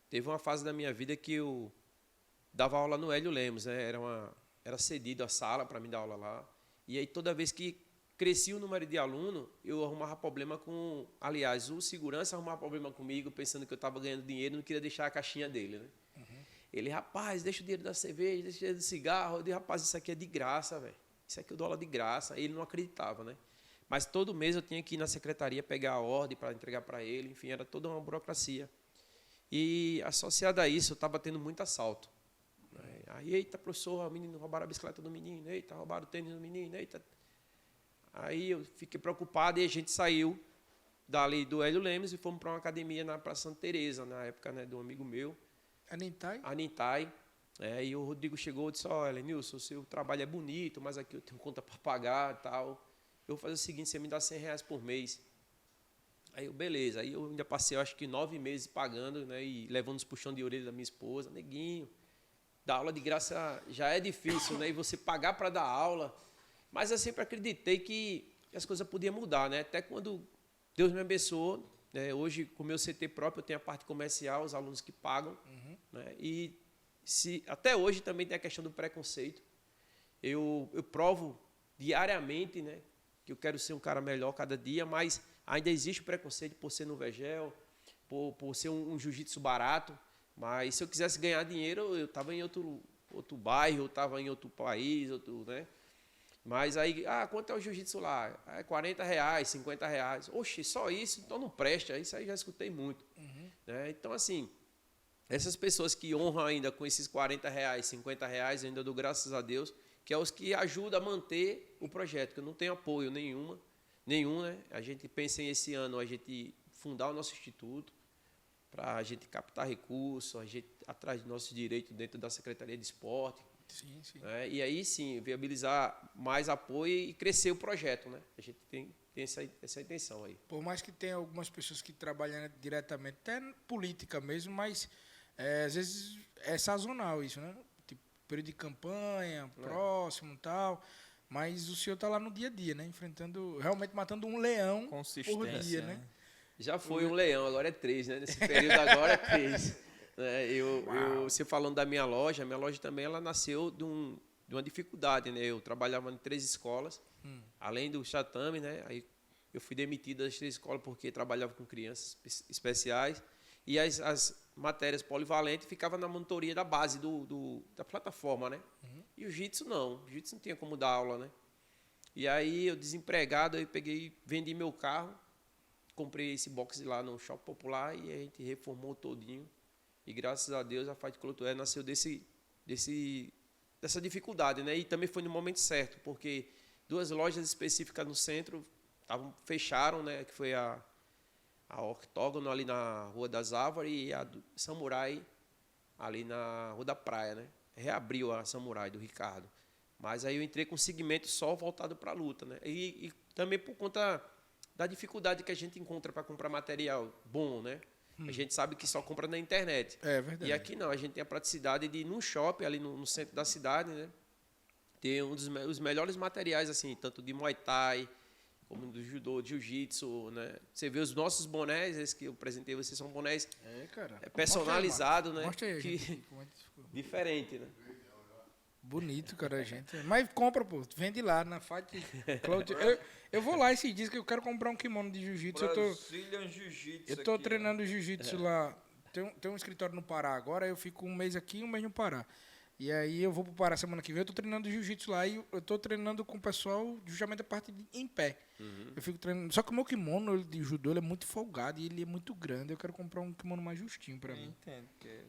Speaker 3: teve uma fase da minha vida que eu dava aula no Hélio Lemos, né? Era cedido a sala para me dar aula lá. E aí toda vez que crescia o número de alunos, eu arrumava problema com... Aliás, o segurança arrumava problema comigo, pensando que eu estava ganhando dinheiro e não queria deixar a caixinha dele, né? Uhum. Ele, rapaz, deixa o dinheiro da cerveja, deixa o dinheiro do cigarro. Eu disse, rapaz, isso aqui é de graça, velho. Isso aqui eu dou aula de graça. Ele não acreditava, né? Mas todo mês eu tinha que ir na secretaria pegar a ordem para entregar para ele. Enfim, era toda uma burocracia. E associado a isso, eu estava tendo muito assalto. Aí, eita, professor, o menino roubaram a bicicleta do menino, eita, roubaram o tênis do menino, eita. Aí eu fiquei preocupado e a gente saiu dali do Hélio Lemos e fomos para uma academia na Praça Santa Teresa, na época, né, de um amigo meu. A Nintai. E o Rodrigo chegou e disse, olha, Nilson, o seu trabalho é bonito, mas aqui eu tenho conta para pagar e tal. Eu vou fazer o seguinte, você me dá R$100 por mês. Aí eu, beleza. Aí eu ainda passei, eu acho que 9 meses pagando, né, e levando os puxões de orelha da minha esposa. Neguinho, dar aula de graça já é difícil, né, e você pagar para dar aula. Mas eu sempre acreditei que as coisas podiam mudar, né? Até quando Deus me abençoou, né? Hoje, com o meu CT próprio, eu tenho a parte comercial, os alunos que pagam. Né? E até hoje também tem a questão do preconceito. Eu provo diariamente, né, que eu quero ser um cara melhor cada dia, mas ainda existe o preconceito por ser no Vegel, por ser um jiu-jitsu barato. Mas se eu quisesse ganhar dinheiro, eu estava em outro bairro, eu estava em outro país, né? Mas aí, quanto é o jiu-jitsu lá? É R$40, R$50. Oxe, só isso? Então não presta. Isso aí já escutei muito. Né? Então, assim, essas pessoas que honram ainda com esses R$40, R$50, eu ainda dou graças a Deus, que é os que ajudam a manter o projeto, que eu não tenho apoio nenhum, né? A gente pensa em esse ano, a gente fundar o nosso instituto, para a gente captar recursos, a gente atrás dos nossos direitos dentro da Secretaria de Esporte.
Speaker 1: Sim.
Speaker 3: Né? E aí sim, viabilizar mais apoio e crescer o projeto, né? A gente tem essa intenção aí.
Speaker 1: Por mais que tenha algumas pessoas que trabalham diretamente, até política mesmo, mas às vezes é sazonal isso, né? Tipo, período de campanha, próximo e tal. Mas o senhor está lá no dia a dia, né? Enfrentando, realmente matando um leão por dia, né?
Speaker 3: Já foi um leão, agora é 3, né? Nesse período agora é 3. Você falando da minha loja, a minha loja também ela nasceu de uma dificuldade, né? Eu trabalhava em 3 escolas, além do Chatame, né? Aí eu fui demitido das 3 escolas porque trabalhava com crianças especiais e as matérias polivalentes ficavam na monitoria da base da plataforma, né? E o Jiu-Jitsu não, o Jiu-Jitsu não tinha como dar aula, né? E aí eu desempregado, eu vendi meu carro, comprei esse box lá no Shopping Popular e a gente reformou todinho. E graças a Deus a Fight Club Tué nasceu dessa dificuldade, né? E também foi no momento certo, porque 2 lojas específicas no centro fecharam, né? Que foi a Octógono ali na Rua das Árvores e a do Samurai ali na Rua da Praia, né? Reabriu a Samurai do Ricardo. Mas aí eu entrei com segmento só voltado para a luta, né? E também por conta da dificuldade que a gente encontra para comprar material bom, né? A gente sabe que só compra na internet.
Speaker 1: É verdade.
Speaker 3: E aqui não, a gente tem a praticidade de ir num shopping ali no centro da cidade, né? Ter os melhores materiais, assim, tanto de Muay Thai, como do judô, de jiu-jitsu, né? Você vê os nossos bonés, esses que eu apresentei, vocês são bonés personalizados, né?
Speaker 1: Mostra aí,
Speaker 3: diferente, né?
Speaker 1: Bonito, cara, gente. Mas compra, pô. Vende lá na Fight Club. Eu vou lá esses dias que eu quero comprar um kimono de jiu-jitsu. Eu tô treinando jiu-jitsu lá. Tem um escritório no Pará agora. Eu fico um mês aqui e um mês no Pará. E aí eu vou pro Pará semana que vem. Eu tô treinando jiu-jitsu lá e eu tô treinando com o pessoal justamente a parte em pé. Eu fico treinando. Só que o meu kimono de judô ele é muito folgado e ele é muito grande. Eu quero comprar um kimono mais justinho pra mim.
Speaker 2: Entendo que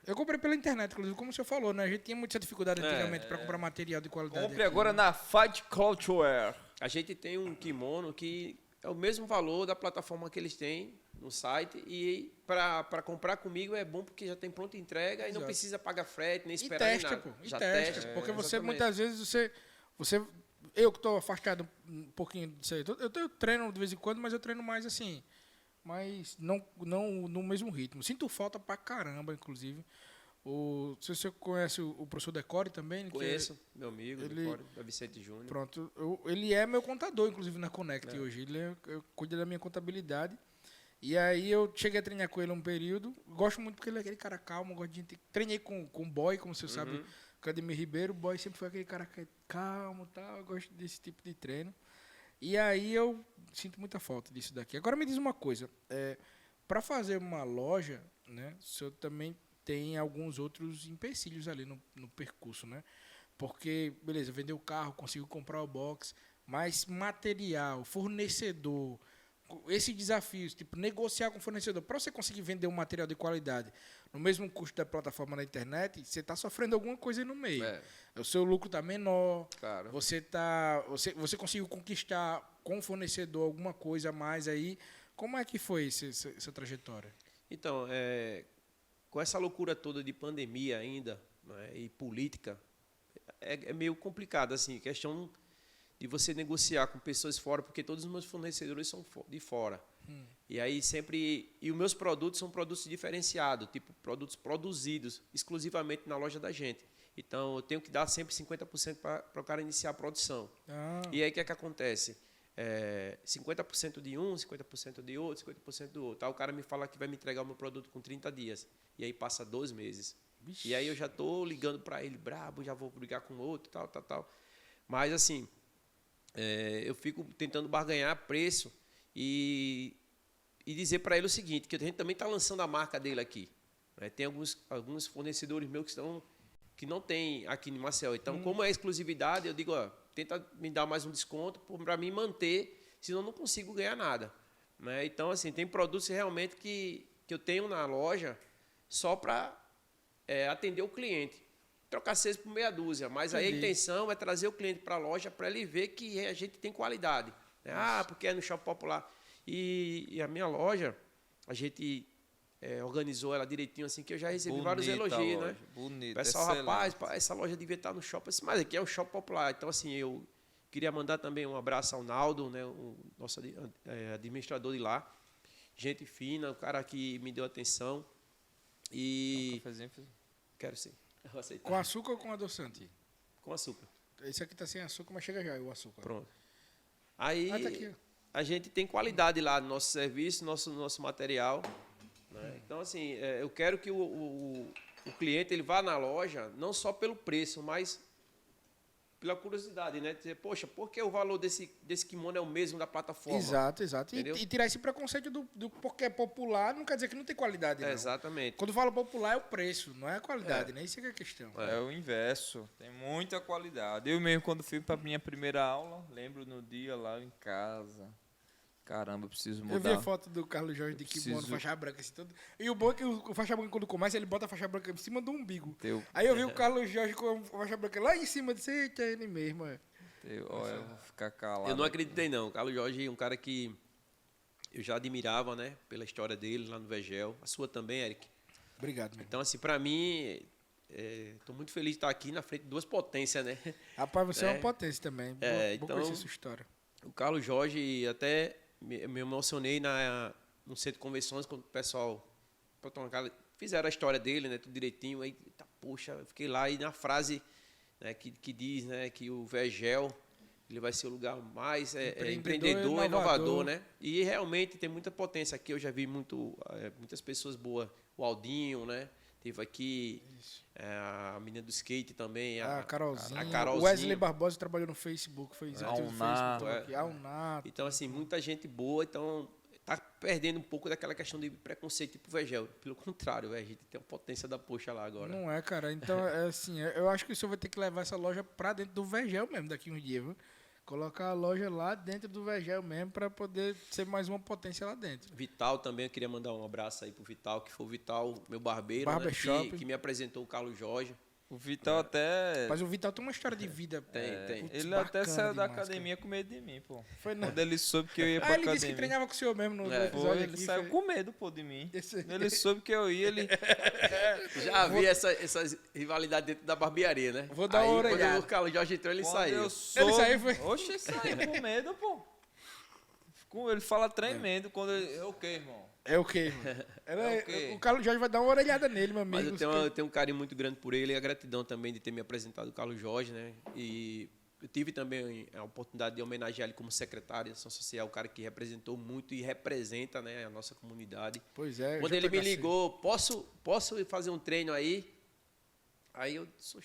Speaker 1: Eu comprei pela internet, inclusive, como o senhor falou, né? A gente tinha muita dificuldade antigamente para comprar material de qualidade.
Speaker 2: compre agora na Fight Culture.
Speaker 3: A gente tem um kimono que é o mesmo valor da plataforma que eles têm no site e para comprar comigo é bom porque já tem pronta entrega e não precisa pagar frete nem esperar
Speaker 1: testa,
Speaker 3: nada.
Speaker 1: Pô,
Speaker 3: já
Speaker 1: testa, porque você muitas vezes você eu que estou afastado um pouquinho disso aí, eu treino de vez em quando, mas eu treino mais assim. Mas não no mesmo ritmo. Sinto falta pra caramba, inclusive. Se você conhece o professor Decore também?
Speaker 3: Conheço, meu amigo, Decore, da Vicente Júnior.
Speaker 1: Pronto, ele é meu contador, inclusive, na Connect hoje. Eu cuido da minha contabilidade. E aí eu cheguei a treinar com ele um período. Gosto muito porque ele é aquele cara calmo. Gosto de gente. Treinei com o Boy, como você sabe, com Ademir Ribeiro. O Boy sempre foi aquele cara calmo e tal. Eu gosto desse tipo de treino. E aí eu sinto muita falta disso daqui. Agora me diz uma coisa, para fazer uma loja, né, o senhor também tem alguns outros empecilhos ali no percurso, né? Porque, beleza, vendeu o carro, consigo comprar o box, mas material, fornecedor, Esse desafio, tipo, negociar com o fornecedor, para você conseguir vender um material de qualidade no mesmo custo da plataforma na internet, você está sofrendo alguma coisa aí no meio. O seu lucro está menor,
Speaker 3: Claro.
Speaker 1: você conseguiu conquistar com o fornecedor alguma coisa a mais aí. Como é que foi essa trajetória?
Speaker 3: Então, com essa loucura toda de pandemia ainda, né, e política, é meio complicado, assim, questão de você negociar com pessoas fora, porque todos os meus fornecedores são de fora. E aí sempre... E os meus produtos são produtos diferenciados, tipo produtos produzidos exclusivamente na loja da gente. Então, eu tenho que dar sempre 50% para o cara iniciar a produção. E aí, o que é que acontece? 50% de um, 50% de outro, 50% do outro. Aí o cara me fala que vai me entregar o meu produto com 30 dias. E aí passa 2 meses. Vixe. E aí eu já estou ligando para ele, brabo, já vou brigar com outro, tal. Mas, assim, eu fico tentando barganhar preço e dizer para ele o seguinte, que a gente também está lançando a marca dele aqui. Né? Tem alguns fornecedores meus que não tem aqui em Maceió. Então, como é exclusividade, eu digo, tenta me dar mais um desconto para mim manter, senão eu não consigo ganhar nada. Né? Então, assim, tem produtos realmente que eu tenho na loja só para atender o cliente. Trocar 6 por meia dúzia, mas aí a intenção é trazer o cliente para a loja para ele ver que a gente tem qualidade. Né? Porque é no Shopping Popular. E a minha loja, a gente organizou ela direitinho, assim, que eu já recebi vários elogios, né?
Speaker 2: Bonito,
Speaker 3: pessoal, rapaz, essa loja devia estar no shopping, mas aqui é um Shopping Popular. Então, assim, eu queria mandar também um abraço ao Naldo, né, o nosso administrador de lá. Gente fina, o cara que me deu atenção. E... Quero sim.
Speaker 1: Com açúcar ou com adoçante?
Speaker 3: Com açúcar.
Speaker 1: Esse aqui tá sem açúcar, mas chega já o açúcar.
Speaker 3: Pronto. Aí
Speaker 1: tá aqui.
Speaker 3: A gente tem qualidade lá no nosso serviço, nosso material. Né? Então, assim, eu quero que o cliente ele vá na loja não só pelo preço, mas pela curiosidade, né? Dizer, poxa, por que o valor desse kimono é o mesmo da plataforma?
Speaker 1: Exato. E tirar esse preconceito do porque é popular não quer dizer que não tem qualidade, não.
Speaker 3: Exatamente.
Speaker 1: Quando fala popular é o preço, não é a qualidade, né? Isso é que é a questão.
Speaker 2: É o inverso. Tem muita qualidade. Eu mesmo, quando fui para minha primeira aula, lembro no dia lá em casa. Caramba, eu preciso mudar.
Speaker 1: Eu vi a foto do Carlos Jorge de kimono, faixa branca, assim, todo. E o bom é que o faixa branca, quando começa, ele bota a faixa branca em cima do umbigo. Aí eu vi o Carlos Jorge com a faixa branca lá em cima, disse, eita, é ele mesmo.
Speaker 2: Eu vou ficar calado.
Speaker 3: Eu não acreditei, não. O Carlos Jorge é um cara que eu já admirava, né? Pela história dele lá no Vegel. A sua também, Eric.
Speaker 1: Obrigado, meu.
Speaker 3: Então, assim, para mim, estou muito feliz de estar aqui na frente de 2 potências, né?
Speaker 1: Rapaz, você é uma potência também. Vou conhecer sua história.
Speaker 3: O Carlos Jorge até... me emocionei no centro de convenções quando o pessoal fizeram a história dele, né, tudo direitinho. Aí, poxa, eu fiquei lá e na frase, né, que diz, né, que o Vegel ele vai ser o lugar mais empreendedor e inovador, né? E realmente tem muita potência aqui. Eu já vi muitas pessoas boas. O Aldinho, né? Teve aqui a menina do skate também.
Speaker 1: A Carolzinha.
Speaker 3: O
Speaker 1: Wesley Barbosa trabalhou no Facebook. Foi exatamente no Facebook.
Speaker 3: Então, assim, muita gente boa. Então, tá perdendo um pouco daquela questão de preconceito tipo Vegel. Pelo contrário, a gente tem uma potência da poxa lá agora.
Speaker 1: Não é, cara. Então, assim, eu acho que o senhor vai ter que levar essa loja pra dentro do Vegel mesmo daqui uns dias, viu? Colocar a loja lá dentro do Vegel mesmo para poder ser mais uma potência lá dentro.
Speaker 3: Vital também, eu queria mandar um abraço aí pro Vital, que foi o Vital, meu barbeiro, né, que me apresentou o Carlos Jorge.
Speaker 2: O Vital até...
Speaker 1: Mas o Vital tem uma história de vida.
Speaker 3: Tem.
Speaker 1: Putz,
Speaker 2: ele até saiu da
Speaker 1: demais,
Speaker 2: academia com medo de mim, pô.
Speaker 1: Foi não.
Speaker 2: Quando ele soube que eu ia pra academia.
Speaker 1: Ele disse que treinava com o senhor mesmo no episódio.
Speaker 2: Ele saiu com medo, pô, de mim. Ele soube que eu ia, ele...
Speaker 3: Já vi essa rivalidade dentro da barbearia, né?
Speaker 1: Vou dar uma orelhada.
Speaker 3: Quando o Carlos Jorge entrou, ele saiu.
Speaker 1: Ele saiu, foi...
Speaker 2: Oxe, saiu com medo, pô. Ele fala tremendo quando ele... É o quê, irmão?
Speaker 1: É o quê, O Carlos Jorge vai dar uma orelhada nele, meu amigo.
Speaker 3: Mas eu tenho um carinho muito grande por ele e a gratidão também de ter me apresentado o Carlos Jorge, né? E eu tive também a oportunidade de homenagear ele como secretário de Ação Social, o cara que representou muito e representa, né, a nossa comunidade.
Speaker 1: Pois é.
Speaker 3: Quando ele me ligou, posso fazer um treino aí? Aí eu disse,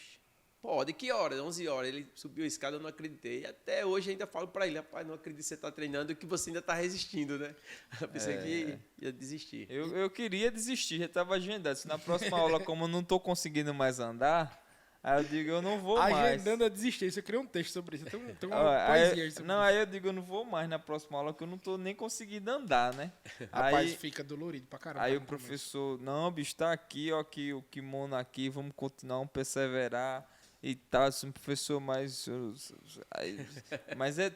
Speaker 3: pode, que horas? 11 horas. Ele subiu a escada, eu não acreditei. E até hoje ainda falo para ele, rapaz, não acredito que você está treinando e que você ainda está resistindo, né? Eu pensei que ia desistir.
Speaker 2: Eu queria desistir, já estava agendado. Se na próxima aula, como eu não estou conseguindo mais andar, Aí eu digo, eu não vou mais.
Speaker 1: Agendando a desistência. Eu criei um texto sobre isso. Tem uma
Speaker 2: Ó,
Speaker 1: poesia aí sobre
Speaker 2: não,
Speaker 1: isso.
Speaker 2: aí eu digo, eu não vou mais na próxima aula, que eu não tô nem conseguindo andar, né?
Speaker 1: Rapaz,
Speaker 2: Aí,
Speaker 1: fica dolorido pra caramba.
Speaker 2: aí
Speaker 1: no
Speaker 2: o
Speaker 1: começo.
Speaker 2: professor, não, bicho, tá aqui, ó, aqui, o kimono aqui, vamos continuar, vamos perseverar e tal. Assim, professor, mas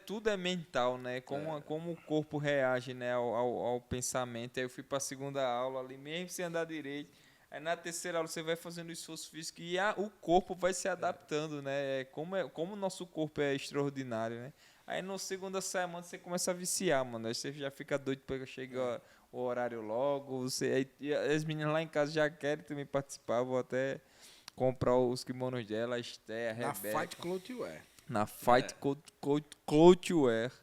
Speaker 2: tudo é mental, né? Como o corpo reage, né, ao pensamento. Aí eu fui pra segunda aula ali, mesmo sem andar direito. Aí na terceira aula você vai fazendo esforço físico e o corpo vai se adaptando, né? Como o nosso corpo é extraordinário, né? Aí na segunda semana você começa a viciar, mano. Aí você já fica doido para chegar o horário logo. E as meninas lá em casa já querem também participar. Vou até comprar os kimonos dela, a Esté, a
Speaker 1: Na
Speaker 2: Rebeca.
Speaker 1: Fight Clothwear.
Speaker 2: Na Fight Clothwear,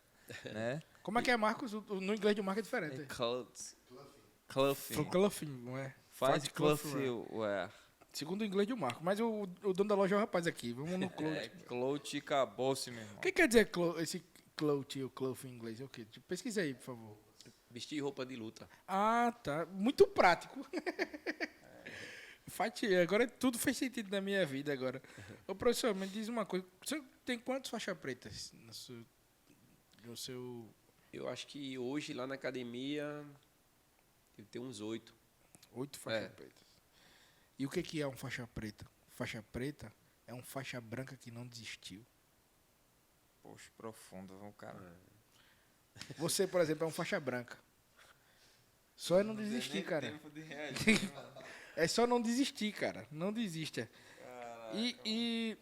Speaker 2: né?
Speaker 1: Como é que é, Marcos? No inglês de marca é diferente.
Speaker 2: Clothing.
Speaker 1: Clothing, não é?
Speaker 2: Fight
Speaker 1: Clothwear.
Speaker 2: Clothwear.
Speaker 1: Segundo o inglês do Marco. Mas o dono da loja é o rapaz aqui. Vamos no cloth.
Speaker 2: Cloth acabou-se, meu irmão.
Speaker 1: O que quer dizer esse cloth ou cloth em inglês? É o quê? Pesquisa aí, por favor.
Speaker 3: Vestir roupa de luta.
Speaker 1: Ah, tá. Muito prático. Fight, agora tudo fez sentido na minha vida agora. Ô, professor, me diz uma coisa. Você tem quantas faixas pretas no seu...
Speaker 3: Eu acho que hoje lá na academia eu tenho uns 8.
Speaker 1: 8 faixas pretas. E o que é um faixa preta? Faixa preta é um faixa branca que não desistiu.
Speaker 2: Poxa, profundo, viu, cara?
Speaker 1: Você, por exemplo, é um faixa branca. Só é não desistir, cara. É só não desistir, cara. Não desista. E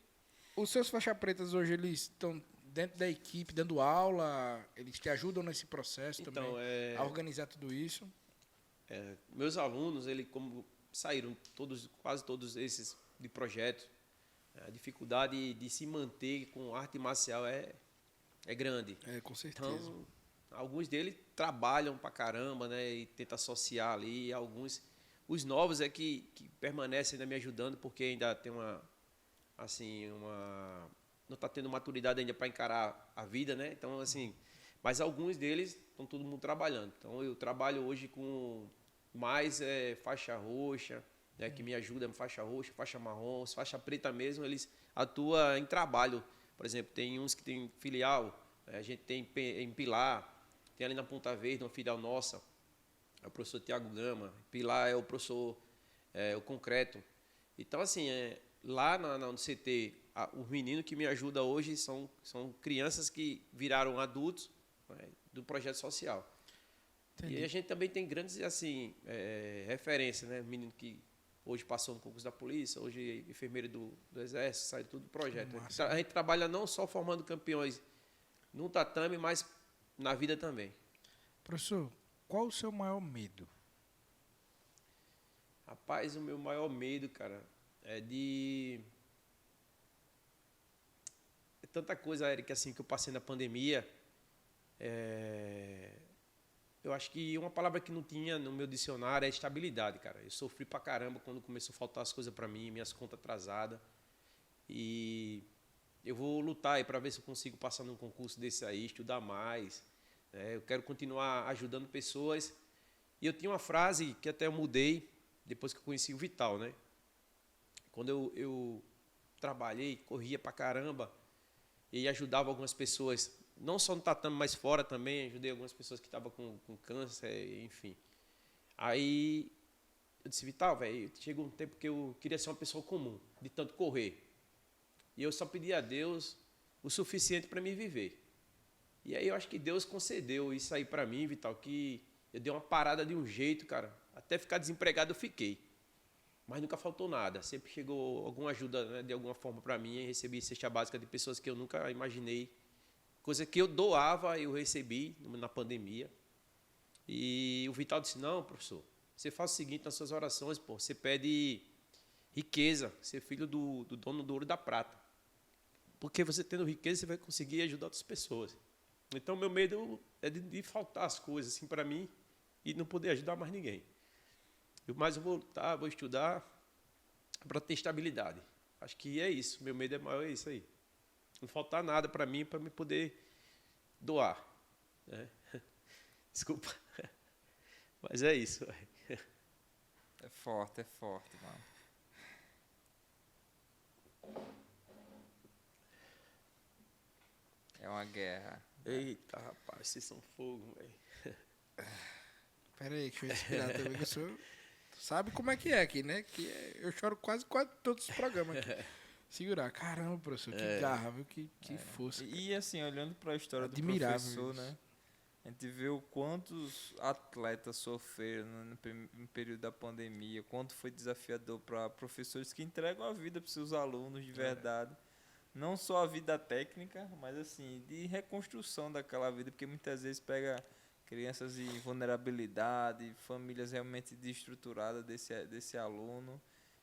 Speaker 1: os seus faixa pretas hoje, eles estão dentro da equipe, dando aula? Eles te ajudam nesse processo
Speaker 3: Então,
Speaker 1: também? A organizar tudo isso?
Speaker 3: Meus alunos, como saíram quase todos esses de projetos, a dificuldade de se manter com arte marcial é grande.
Speaker 1: É, com certeza.
Speaker 3: Então, alguns deles trabalham pra caramba, né, e tentam associar ali. Os novos que permanecem ainda me ajudando, porque ainda tem não está tendo maturidade ainda para encarar a vida, né? Então, assim, mas alguns deles estão todo mundo trabalhando. Então, eu trabalho hoje com mais faixa roxa, né, que me ajuda, faixa roxa, faixa marrom, faixa preta mesmo, eles atuam em trabalho. Por exemplo, tem uns que tem filial, a gente tem em Pilar, tem ali na Ponta Verde, uma filial nossa, é o professor Tiago Gama, Pilar é o professor o Concreto. Então, assim, lá no CT, os meninos que me ajudam hoje são crianças que viraram adultos, né, do projeto social. Entendi. E a gente também tem grandes assim, referências, né? Menino que hoje passou no concurso da polícia, hoje é enfermeiro do Exército, sai tudo do projeto. A gente trabalha não só formando campeões no tatame, mas na vida também. Professor,
Speaker 1: qual o seu maior medo?
Speaker 3: Rapaz, o meu maior medo, cara, é tanta coisa, Eric, assim, que eu passei na pandemia. Eu acho que uma palavra que não tinha no meu dicionário é estabilidade, cara. Eu sofri pra caramba quando começou a faltar as coisas pra mim, minhas contas atrasadas. E eu vou lutar aí pra ver se eu consigo passar num concurso desse aí, estudar mais. Eu quero continuar ajudando pessoas. E eu tinha uma frase que até eu mudei depois que eu conheci o Vital, né? Quando eu trabalhei, corria pra caramba e ajudava algumas pessoas, não só no tatame, mas fora também, ajudei algumas pessoas que estavam com câncer, enfim. Aí eu disse, Vital, velho, chegou um tempo que eu queria ser uma pessoa comum, de tanto correr. E eu só pedi a Deus o suficiente para me viver. E aí eu acho que Deus concedeu isso aí para mim, Vital, que eu dei uma parada de um jeito, cara, até ficar desempregado eu fiquei. Mas nunca faltou nada, sempre chegou alguma ajuda, né, de alguma forma para mim, e recebi cesta básica de pessoas que eu nunca imaginei. Coisa que eu doava, eu recebi na pandemia. E o Vital disse, não, professor, você faz o seguinte nas suas orações, pô, você pede riqueza, ser filho do dono do ouro e da prata. Porque você tendo riqueza, você vai conseguir ajudar outras pessoas. Então, meu medo é de faltar as coisas assim, para mim e não poder ajudar mais ninguém. Mas eu vou lutar, vou estudar para ter estabilidade. Acho que é isso, meu medo é maior, é isso aí. Não faltar nada para mim, para me poder doar. Né? Desculpa. Mas é isso.
Speaker 2: É forte, mano. É uma guerra.
Speaker 3: Eita, rapaz, vocês são fogo, velho.
Speaker 1: Pera aí, deixa eu respirar também, que eu sou... Sabe como é que é aqui, né? Eu choro quase todos os programas aqui. Segurar. Caramba, professor, que garra, viu? Que força.
Speaker 2: E assim, olhando para a história do
Speaker 1: Admirável
Speaker 2: professor,
Speaker 1: isso.
Speaker 2: né? A gente vê o quantos atletas sofreram no período da pandemia, quanto foi desafiador para professores que entregam a vida para seus alunos de verdade. Não só a vida técnica, mas assim, de reconstrução daquela vida, porque muitas vezes pega crianças em vulnerabilidade, famílias realmente desestruturadas desse aluno,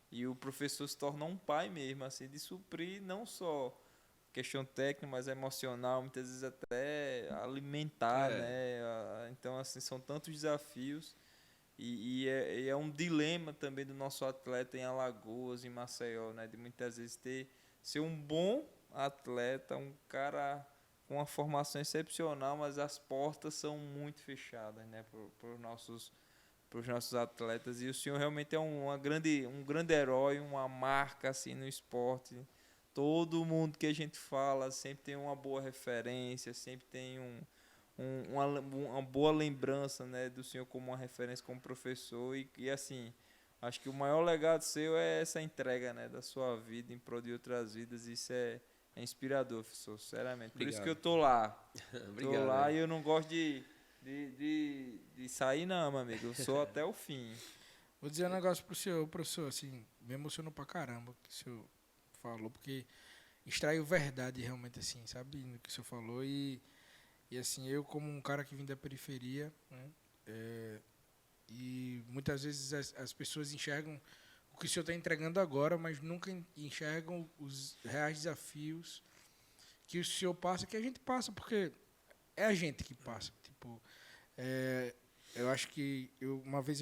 Speaker 2: e o professor se torna um pai mesmo, assim, de suprir não só questão técnica, mas emocional, muitas vezes até alimentar, né? Então, assim, são tantos desafios e é um dilema também do nosso atleta em Alagoas, em Maceió, né? De muitas vezes ser um bom atleta, um cara com uma formação excepcional, mas as portas são muito fechadas, né? Para os nossos atletas. E o senhor realmente é um grande herói, uma marca assim no esporte. Todo mundo que a gente fala sempre tem uma boa referência, sempre tem uma boa lembrança, né, do senhor como uma referência como professor. E assim, acho que o maior legado seu é essa entrega, né, da sua vida em prol de outras vidas. Isso é inspirador, professor, sinceramente. Por isso que eu tô lá.
Speaker 3: Obrigado,
Speaker 2: tô lá
Speaker 3: né?
Speaker 2: e eu não gosto de sair não, meu amigo. Eu sou até o fim.
Speaker 1: Vou dizer um negócio pro senhor, professor, assim, me emocionou pra caramba o que o senhor falou, porque extraiu verdade realmente, assim, sabe, no que o senhor falou. E assim, eu como um cara que vim da periferia, né, e muitas vezes as pessoas enxergam o que o senhor está entregando agora, mas nunca enxergam os reais desafios que o senhor passa, que a gente passa, porque é a gente que passa. Tipo, eu acho que uma vez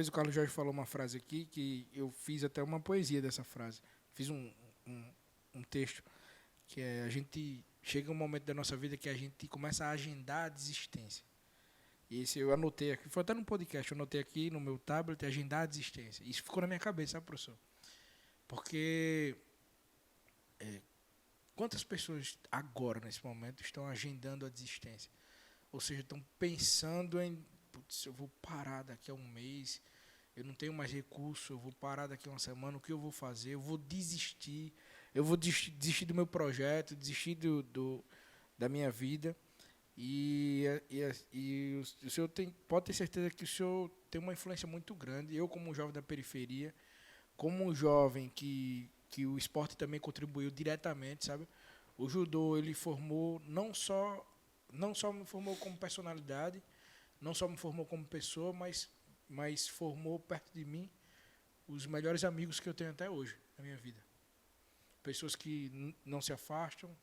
Speaker 1: o Carlos Jorge falou uma frase aqui que eu fiz até uma poesia dessa frase. Fiz um texto que é: a gente chega um momento da nossa vida que a gente começa a agendar a desistência. E esse eu anotei aqui, foi até no podcast, eu anotei aqui no meu tablet, agendar a desistência. Isso ficou na minha cabeça, sabe, professor? Porque quantas pessoas agora, nesse momento, estão agendando a desistência? Ou seja, estão pensando em, putz, eu vou parar daqui a um mês, eu não tenho mais recurso, eu vou parar daqui a uma semana, o que eu vou fazer? Eu vou desistir do meu projeto, desistir da minha vida. E o senhor pode ter certeza que o senhor tem uma influência muito grande. Eu, como um jovem da periferia, como um jovem que o esporte também contribuiu diretamente, sabe? O judô, ele formou não só me formou como personalidade, não só me formou como pessoa, mas formou perto de mim os melhores amigos que eu tenho até hoje na minha vida. Pessoas que não se afastam,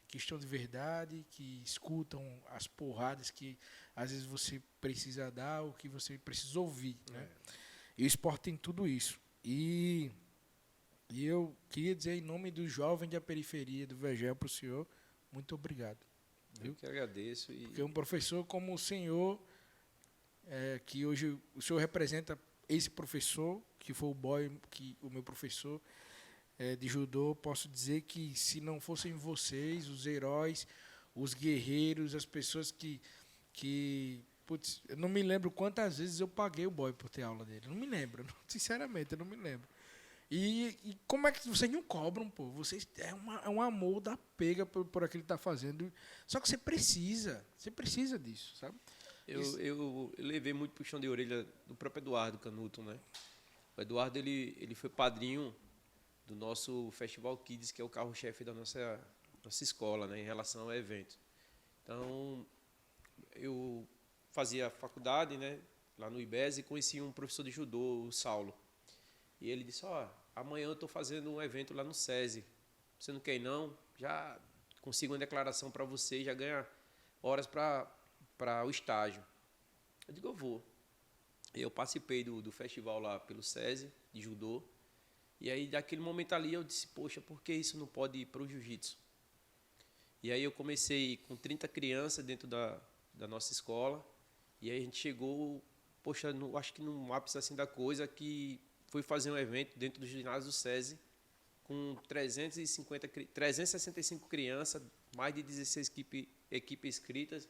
Speaker 1: que estão de verdade, que escutam as porradas que às vezes você precisa dar ou que você precisa ouvir, né? E o esporte tem tudo isso. E eu queria dizer, em nome do jovem da periferia do Vegel, para o senhor, muito obrigado.
Speaker 3: Eu que agradeço.
Speaker 1: Porque um professor como o senhor, que hoje o senhor representa esse professor, que foi o meu professor de judô, posso dizer que se não fossem vocês, os heróis, os guerreiros, as pessoas putz, eu não me lembro quantas vezes eu paguei o boy por ter aula dele. Não me lembro, sinceramente, eu não me lembro. E como é que vocês não cobram, pô? Vocês é um amor da pega por aquilo que está fazendo. Só que você precisa disso, sabe?
Speaker 3: Eu levei muito puxão de orelha do próprio Eduardo Canuto, né? O Eduardo, ele foi padrinho do nosso Festival Kids, que é o carro-chefe da nossa escola, né, em relação ao evento. Então, eu fazia faculdade, né, lá no IBES, e conheci um professor de judô, o Saulo. E ele disse: amanhã eu estou fazendo um evento lá no SESI. Você não quer ir, não? Já consigo uma declaração para você, já ganha horas para o estágio. Eu digo: eu vou. Eu participei do festival lá pelo SESI, de judô. E aí, daquele momento ali, eu disse: poxa, por que isso não pode ir para o jiu-jitsu? E aí eu comecei com 30 crianças dentro da nossa escola. E aí a gente chegou, poxa, acho que no ápice assim da coisa, que foi fazer um evento dentro do ginásio do SESI com 365 crianças, mais de 16 equipes inscritas,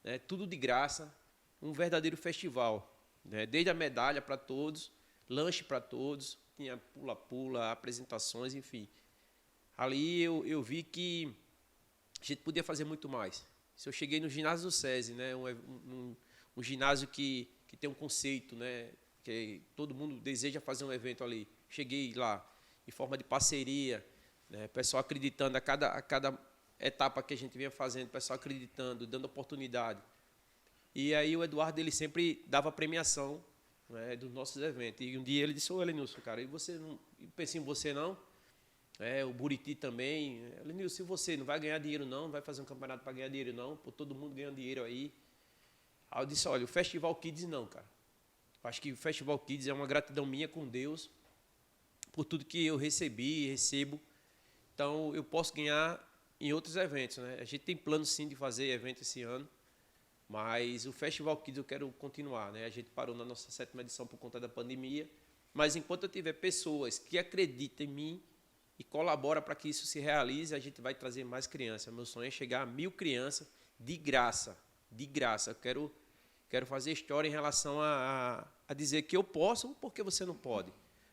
Speaker 3: né, tudo de graça, um verdadeiro festival, né, desde a medalha para todos, lanche para todos, tinha pula-pula, apresentações, enfim. Ali eu vi que a gente podia fazer muito mais. Se eu cheguei no ginásio do SESI, né, um ginásio que tem um conceito, né, que todo mundo deseja fazer um evento ali. Cheguei lá em forma de parceria, né, pessoal acreditando a cada etapa que a gente vinha fazendo, pessoal acreditando, dando oportunidade. E aí o Eduardo ele sempre dava premiação, né, dos nossos eventos. E um dia ele disse: ô Elenilson, cara, e você não pensa em você não? O Buriti também. Elenilson, se você não vai ganhar dinheiro não vai fazer um campeonato para ganhar dinheiro não, pô, todo mundo ganhando dinheiro aí. Aí eu disse: olha, o Festival Kids não, cara. Acho que o Festival Kids é uma gratidão minha com Deus por tudo que eu recebi e recebo. Então, eu posso ganhar em outros eventos, né? A gente tem plano, sim, de fazer evento esse ano, mas o Festival Kids eu quero continuar, né? A gente parou na nossa 7ª edição por conta da pandemia, mas enquanto eu tiver pessoas que acreditam em mim e colaboram para que isso se realize, a gente vai trazer mais crianças. Meu sonho é chegar a 1000 crianças de graça, de graça. Eu quero fazer história em relação a dizer que eu posso, porque você não pode.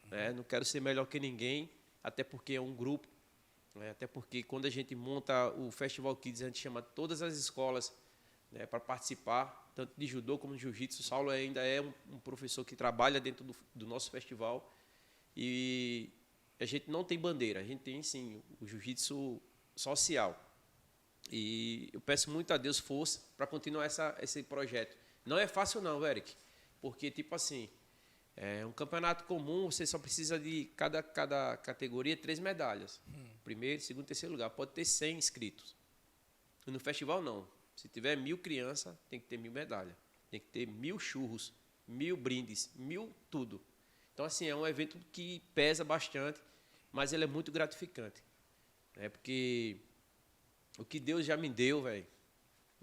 Speaker 3: Né? Não quero ser melhor que ninguém, até porque é um grupo. Né? Até porque quando a gente monta o Festival Kids, a gente chama todas as escolas, né, para participar, tanto de judô como de jiu-jitsu. O Saulo ainda é um professor que trabalha dentro do nosso festival. E a gente não tem bandeira, a gente tem, sim, o jiu-jitsu social. E eu peço muito a Deus força para continuar esse projeto. Não é fácil não, Eric, porque, tipo assim, um campeonato comum, você só precisa de cada categoria 3 medalhas. Primeiro, segundo, terceiro lugar. Pode ter 100 inscritos. E no festival, não. Se tiver 1000 crianças, tem que ter 1000 medalhas. Tem que ter 1000 churros, 1000 brindes, 1000 tudo. Então, assim, é um evento que pesa bastante, mas ele é muito gratificante. Porque o que Deus já me deu, velho,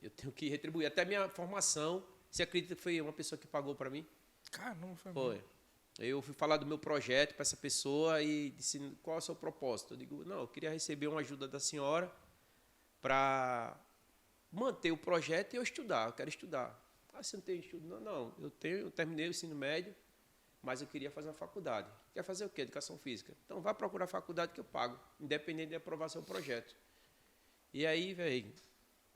Speaker 3: eu tenho que retribuir. Até a minha formação, você acredita que foi uma pessoa que pagou para mim?
Speaker 1: Caramba,
Speaker 3: foi. Eu fui falar do meu projeto para essa pessoa e disse: qual é o seu propósito? Eu digo: não, eu queria receber uma ajuda da senhora para manter o projeto e eu estudar. Eu quero estudar. Ah, você não tem estudo? Não, eu terminei o ensino médio, mas eu queria fazer uma faculdade. Quer fazer o quê? Educação física. Então, vai procurar a faculdade que eu pago, independente de aprovar seu projeto. E aí, velho,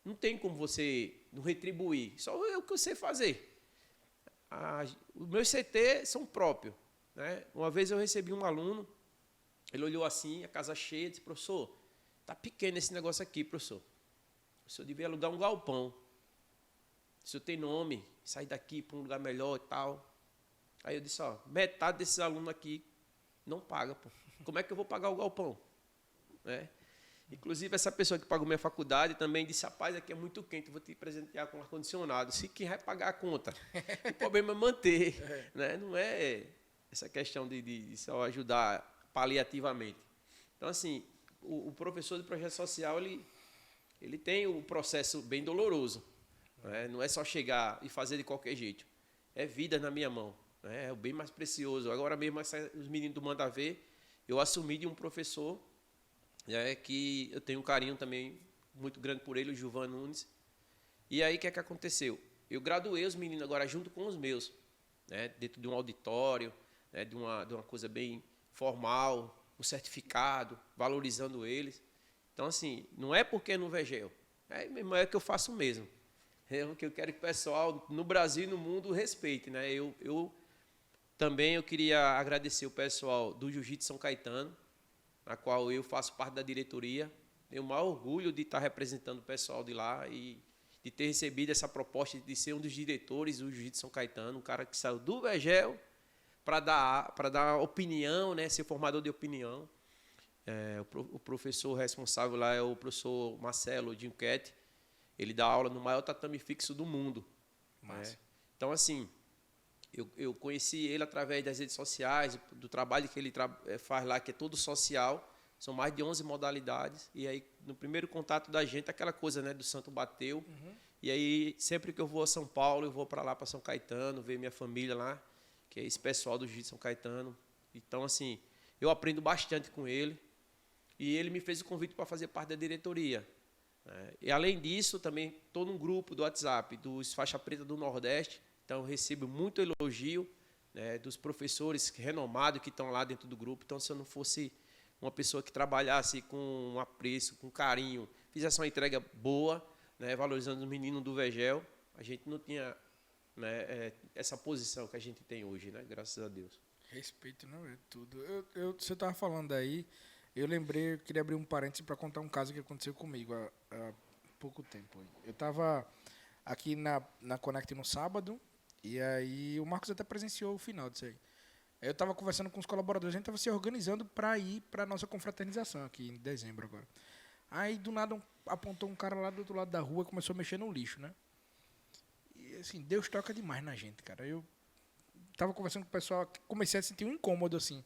Speaker 3: não tem como você não retribuir. Só o que eu sei fazer. Os meus CT são próprios. Né? Uma vez eu recebi um aluno, ele olhou assim, a casa cheia, e disse: professor, tá pequeno esse negócio aqui, professor. O senhor devia alugar um galpão. O senhor tem nome, sair daqui para um lugar melhor e tal. Aí eu disse: ó, metade desses alunos aqui não paga, pô. Como é que eu vou pagar o galpão? Né? Inclusive, essa pessoa que pagou minha faculdade também disse: rapaz, aqui é muito quente, vou te presentear com ar-condicionado. Se quem vai pagar a conta? O problema é manter. Né? Não é essa questão de só ajudar paliativamente. Então, assim, o professor de projeto social, ele tem um processo bem doloroso. Né? Não é só chegar e fazer de qualquer jeito. É vida na minha mão. Né? É o bem mais precioso. Agora mesmo, os meninos do Manda Ver, eu assumi de um professor que eu tenho um carinho também muito grande por ele, o Gilvan Nunes. E aí, o que é que aconteceu? Eu graduei os meninos agora junto com os meus, né? Dentro de um auditório, né? de uma coisa bem formal, um certificado, valorizando eles. Então, assim, não é porque não vegel, é que eu faço mesmo. Que eu quero que o pessoal no Brasil e no mundo respeite. Né? Eu queria agradecer o pessoal do Jiu-Jitsu São Caetano, na qual eu faço parte da diretoria. Tenho o maior orgulho de estar representando o pessoal de lá e de ter recebido essa proposta de ser um dos diretores do Jiu-Jitsu São Caetano, um cara que saiu do Vegel para dar opinião, né, ser formador de opinião. O professor responsável lá é o professor Marcelo de Enquete. Ele dá aula no maior tatame fixo do mundo. Né? Então, assim, eu conheci ele através das redes sociais, do trabalho que ele faz lá, que é todo social. São mais de 11 modalidades. E aí, no primeiro contato da gente, aquela coisa, né, do santo bateu. Uhum. E aí, sempre que eu vou a São Paulo, eu vou para lá, para São Caetano, ver minha família lá, que é esse pessoal do Jiu-Jitsu São Caetano. Então, assim, eu aprendo bastante com ele. e ele me fez o convite para fazer parte da diretoria. Né? E, além disso, também estou num grupo do WhatsApp dos Faixa Preta do Nordeste, então eu recebo muito elogio, né, dos professores renomados que estão lá dentro do grupo. Então, se eu não fosse uma pessoa que trabalhasse com um apreço, com carinho, fizesse uma entrega boa, né, valorizando os meninos do Vegel, a gente não tinha, né, essa posição que a gente tem hoje, né, graças a Deus.
Speaker 1: Respeito, não é tudo. Você estava falando aí, eu lembrei, eu queria abrir um parênteses para contar um caso que aconteceu comigo há pouco tempo. Eu estava aqui na Connect no sábado, e aí o Marcos até presenciou o final disso aí. Eu estava conversando com os colaboradores, a gente estava se organizando para ir para a nossa confraternização aqui em dezembro agora. Aí, do nada, apontou um cara lá do outro lado da rua e começou a mexer no lixo, né? E, assim, Deus toca demais na gente, cara. Eu estava conversando com o pessoal, comecei a sentir um incômodo, assim.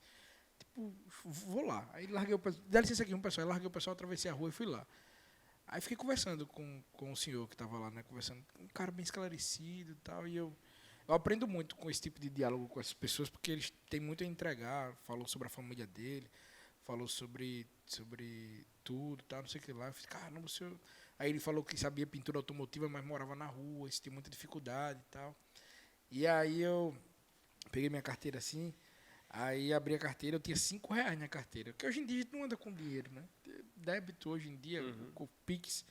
Speaker 1: Tipo, vou lá. Aí larguei o pessoal, dá licença aqui, pessoal. Aí larguei o pessoal, atravessei a rua e fui lá. Aí fiquei conversando com o senhor que estava lá, né? Conversando, um cara bem esclarecido e tal, e eu aprendo muito com esse tipo de diálogo com essas pessoas, porque eles têm muito a entregar. Falou sobre a família dele, falou sobre tudo, tal, não sei o que lá. Eu falei, caramba, o senhor... Aí ele falou que sabia pintura automotiva, mas morava na rua, tinha muita dificuldade e tal. E aí eu peguei minha carteira assim, aí abri a carteira, eu tinha R$5 na carteira, porque hoje em dia a gente não anda com dinheiro, né? Débito hoje em dia, com Pix.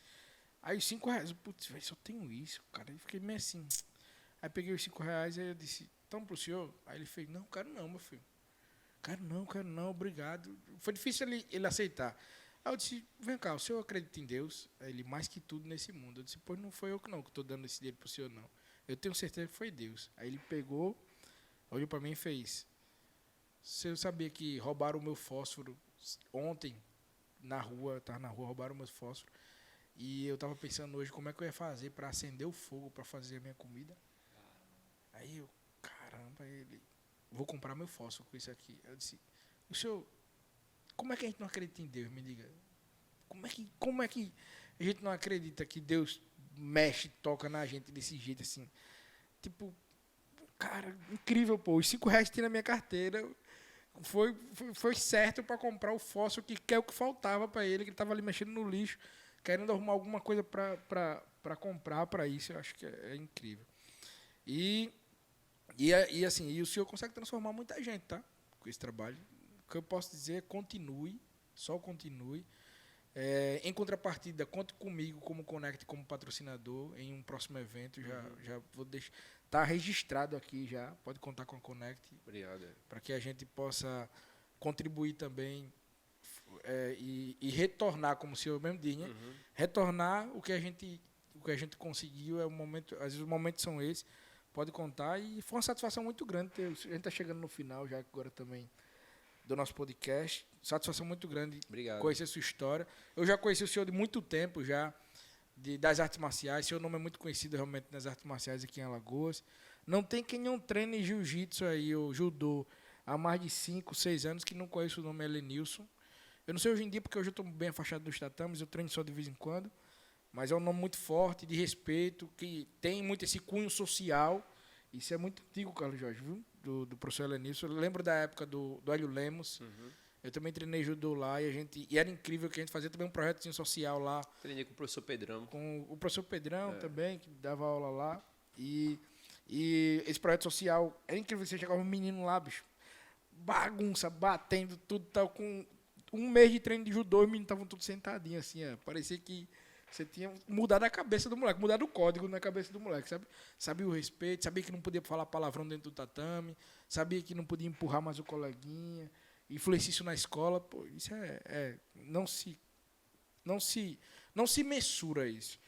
Speaker 1: Aí os R$5, putz, velho, só tenho isso, cara. Aí fiquei meio assim... Aí peguei os R$5, aí eu disse, então pro senhor? Aí ele fez, não, quero não, meu filho. Quero não, obrigado. Foi difícil ele aceitar. Aí eu disse, vem cá, o senhor acredita em Deus? Aí ele, mais que tudo nesse mundo. Eu disse, pois não foi eu que estou dando esse dinheiro pro senhor, não. Eu tenho certeza que foi Deus. Aí ele pegou, olhou para mim e fez, o senhor sabia que roubaram o meu fósforo ontem, estava na rua, roubaram o meu fósforo. E eu estava pensando hoje como é que eu ia fazer para acender o fogo, para fazer a minha comida. Aí eu, caramba, vou comprar meu fósforo com isso aqui. Eu disse, o senhor, como é que a gente não acredita em Deus, me diga? Como é que a gente não acredita que Deus mexe, toca na gente desse jeito assim? Tipo, cara, incrível, pô. Os R$5 que tem na minha carteira foi certo para comprar o fósforo, que é o que faltava para ele, que ele estava ali mexendo no lixo, querendo arrumar alguma coisa para comprar para isso. Eu acho que é incrível. E assim, e o senhor consegue transformar muita gente, tá? Com esse trabalho. O que eu posso dizer é continue, só continue. Em contrapartida, conte comigo como Connect, como patrocinador em um próximo evento. Já vou deixar. Está registrado aqui já. Pode contar com a Connect.
Speaker 3: Obrigado.
Speaker 1: Para que a gente possa contribuir também e retornar, como o senhor mesmo diz, né? Retornar o que a gente conseguiu. É o momento, às vezes os momentos são esses. Pode contar, e foi uma satisfação muito grande. A gente está chegando no final já agora também do nosso podcast. Satisfação muito grande.
Speaker 3: Obrigado.
Speaker 1: Conhecer a sua história. Eu já conheci o senhor de muito tempo já, das artes marciais. Seu nome é muito conhecido realmente nas artes marciais aqui em Alagoas. Não tem quem não treine jiu-jitsu aí, ou judô, há mais de 5, 6 anos que não conheço o nome Helenilson. Eu não sei hoje em dia, porque hoje eu estou bem afastado dos tatames, eu treino só de vez em quando. Mas é um nome muito forte, de respeito, que tem muito esse cunho social. Isso é muito antigo, Carlos Jorge, viu? Do professor Helenilson. Eu lembro da época do Hélio Lemos. Eu também treinei judô lá e era incrível que a gente fazia também um projeto social lá.
Speaker 3: Treinei com o professor Pedrão.
Speaker 1: Com o professor Pedrão também, que dava aula lá. E esse projeto social, era incrível. Você chegava um menino lá, bicho, bagunça, batendo, tudo tal, com um mês de treino de judô, os meninos estavam todos sentadinhos assim, ó. Parecia que você tinha mudado a cabeça do moleque, mudado o código na cabeça do moleque, sabe? Sabia o respeito, sabia que não podia falar palavrão dentro do tatame, sabia que não podia empurrar mais o coleguinha, influencia isso na escola, pô, isso não se mensura isso.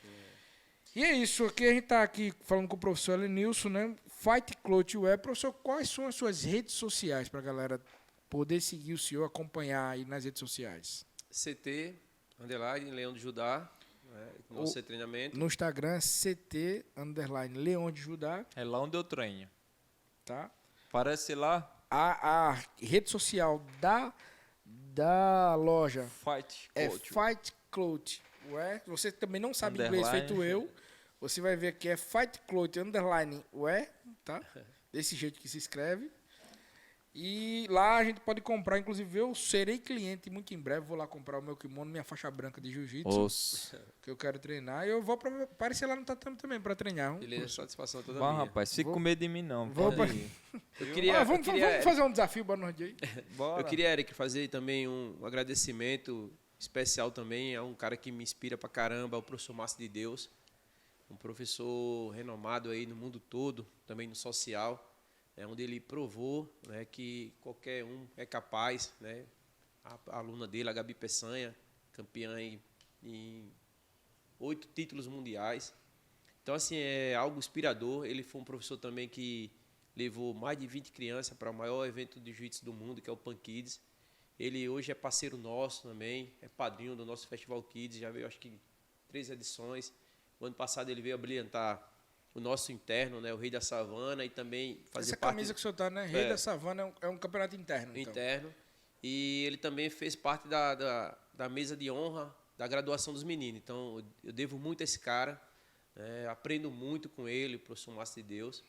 Speaker 1: E é isso, aqui a gente está aqui falando com o professor Helenilson, né? Fight Cloth Wear. Professor, quais são as suas redes sociais para a galera poder seguir o senhor, acompanhar aí nas redes sociais?
Speaker 3: CT, Leão de Judá, né? Nosso treinamento.
Speaker 1: No Instagram, CT, Leão de Judá.
Speaker 2: É lá onde eu treino.
Speaker 1: Tá?
Speaker 2: Aparece lá.
Speaker 1: A rede social da loja
Speaker 2: Fight Cloth.
Speaker 1: é Fight Cloth Wear. Você também não sabe inglês feito eu. Você vai ver que é Fight Cloth Wear, tá? Desse jeito que se escreve. E lá a gente pode comprar, inclusive eu serei cliente muito em breve, vou lá comprar o meu kimono, minha faixa branca de jiu-jitsu, que eu quero treinar. E eu vou aparecer lá no tatame também para treinar.
Speaker 3: Beleza, satisfação toda
Speaker 2: Bom,
Speaker 3: minha.
Speaker 2: rapaz, fica com medo de mim não.
Speaker 1: Vou
Speaker 2: Pode
Speaker 1: pra-
Speaker 2: ir.
Speaker 1: Vamos fazer um desafio, boa noite aí.
Speaker 2: Bora.
Speaker 3: Eu queria, Eric, fazer também um agradecimento especial também a um cara que me inspira pra caramba, o professor Márcio de Deus, um professor renomado aí no mundo todo, também no social, onde ele provou, né, que qualquer um é capaz, né? A aluna dele, a Gabi Peçanha, campeã em 8 títulos mundiais. Então, assim, é algo inspirador. Ele foi um professor também que levou mais de 20 crianças para o maior evento de jiu-jitsu do mundo, que é o Pan Kids. Ele hoje é parceiro nosso também, é padrinho do nosso Festival Kids, já veio acho que 3 edições. O ano passado ele veio a brilhantar o nosso interno, né, o Rei da Savana, e também fazer
Speaker 1: Essa
Speaker 3: parte
Speaker 1: camisa que o senhor tá, né? Rei da Savana é um campeonato interno.
Speaker 3: do
Speaker 1: Então.
Speaker 3: interno. E ele também fez parte da mesa de honra da graduação dos meninos. Então, eu devo muito a esse cara, aprendo muito com ele, o professor Márcio de Deus.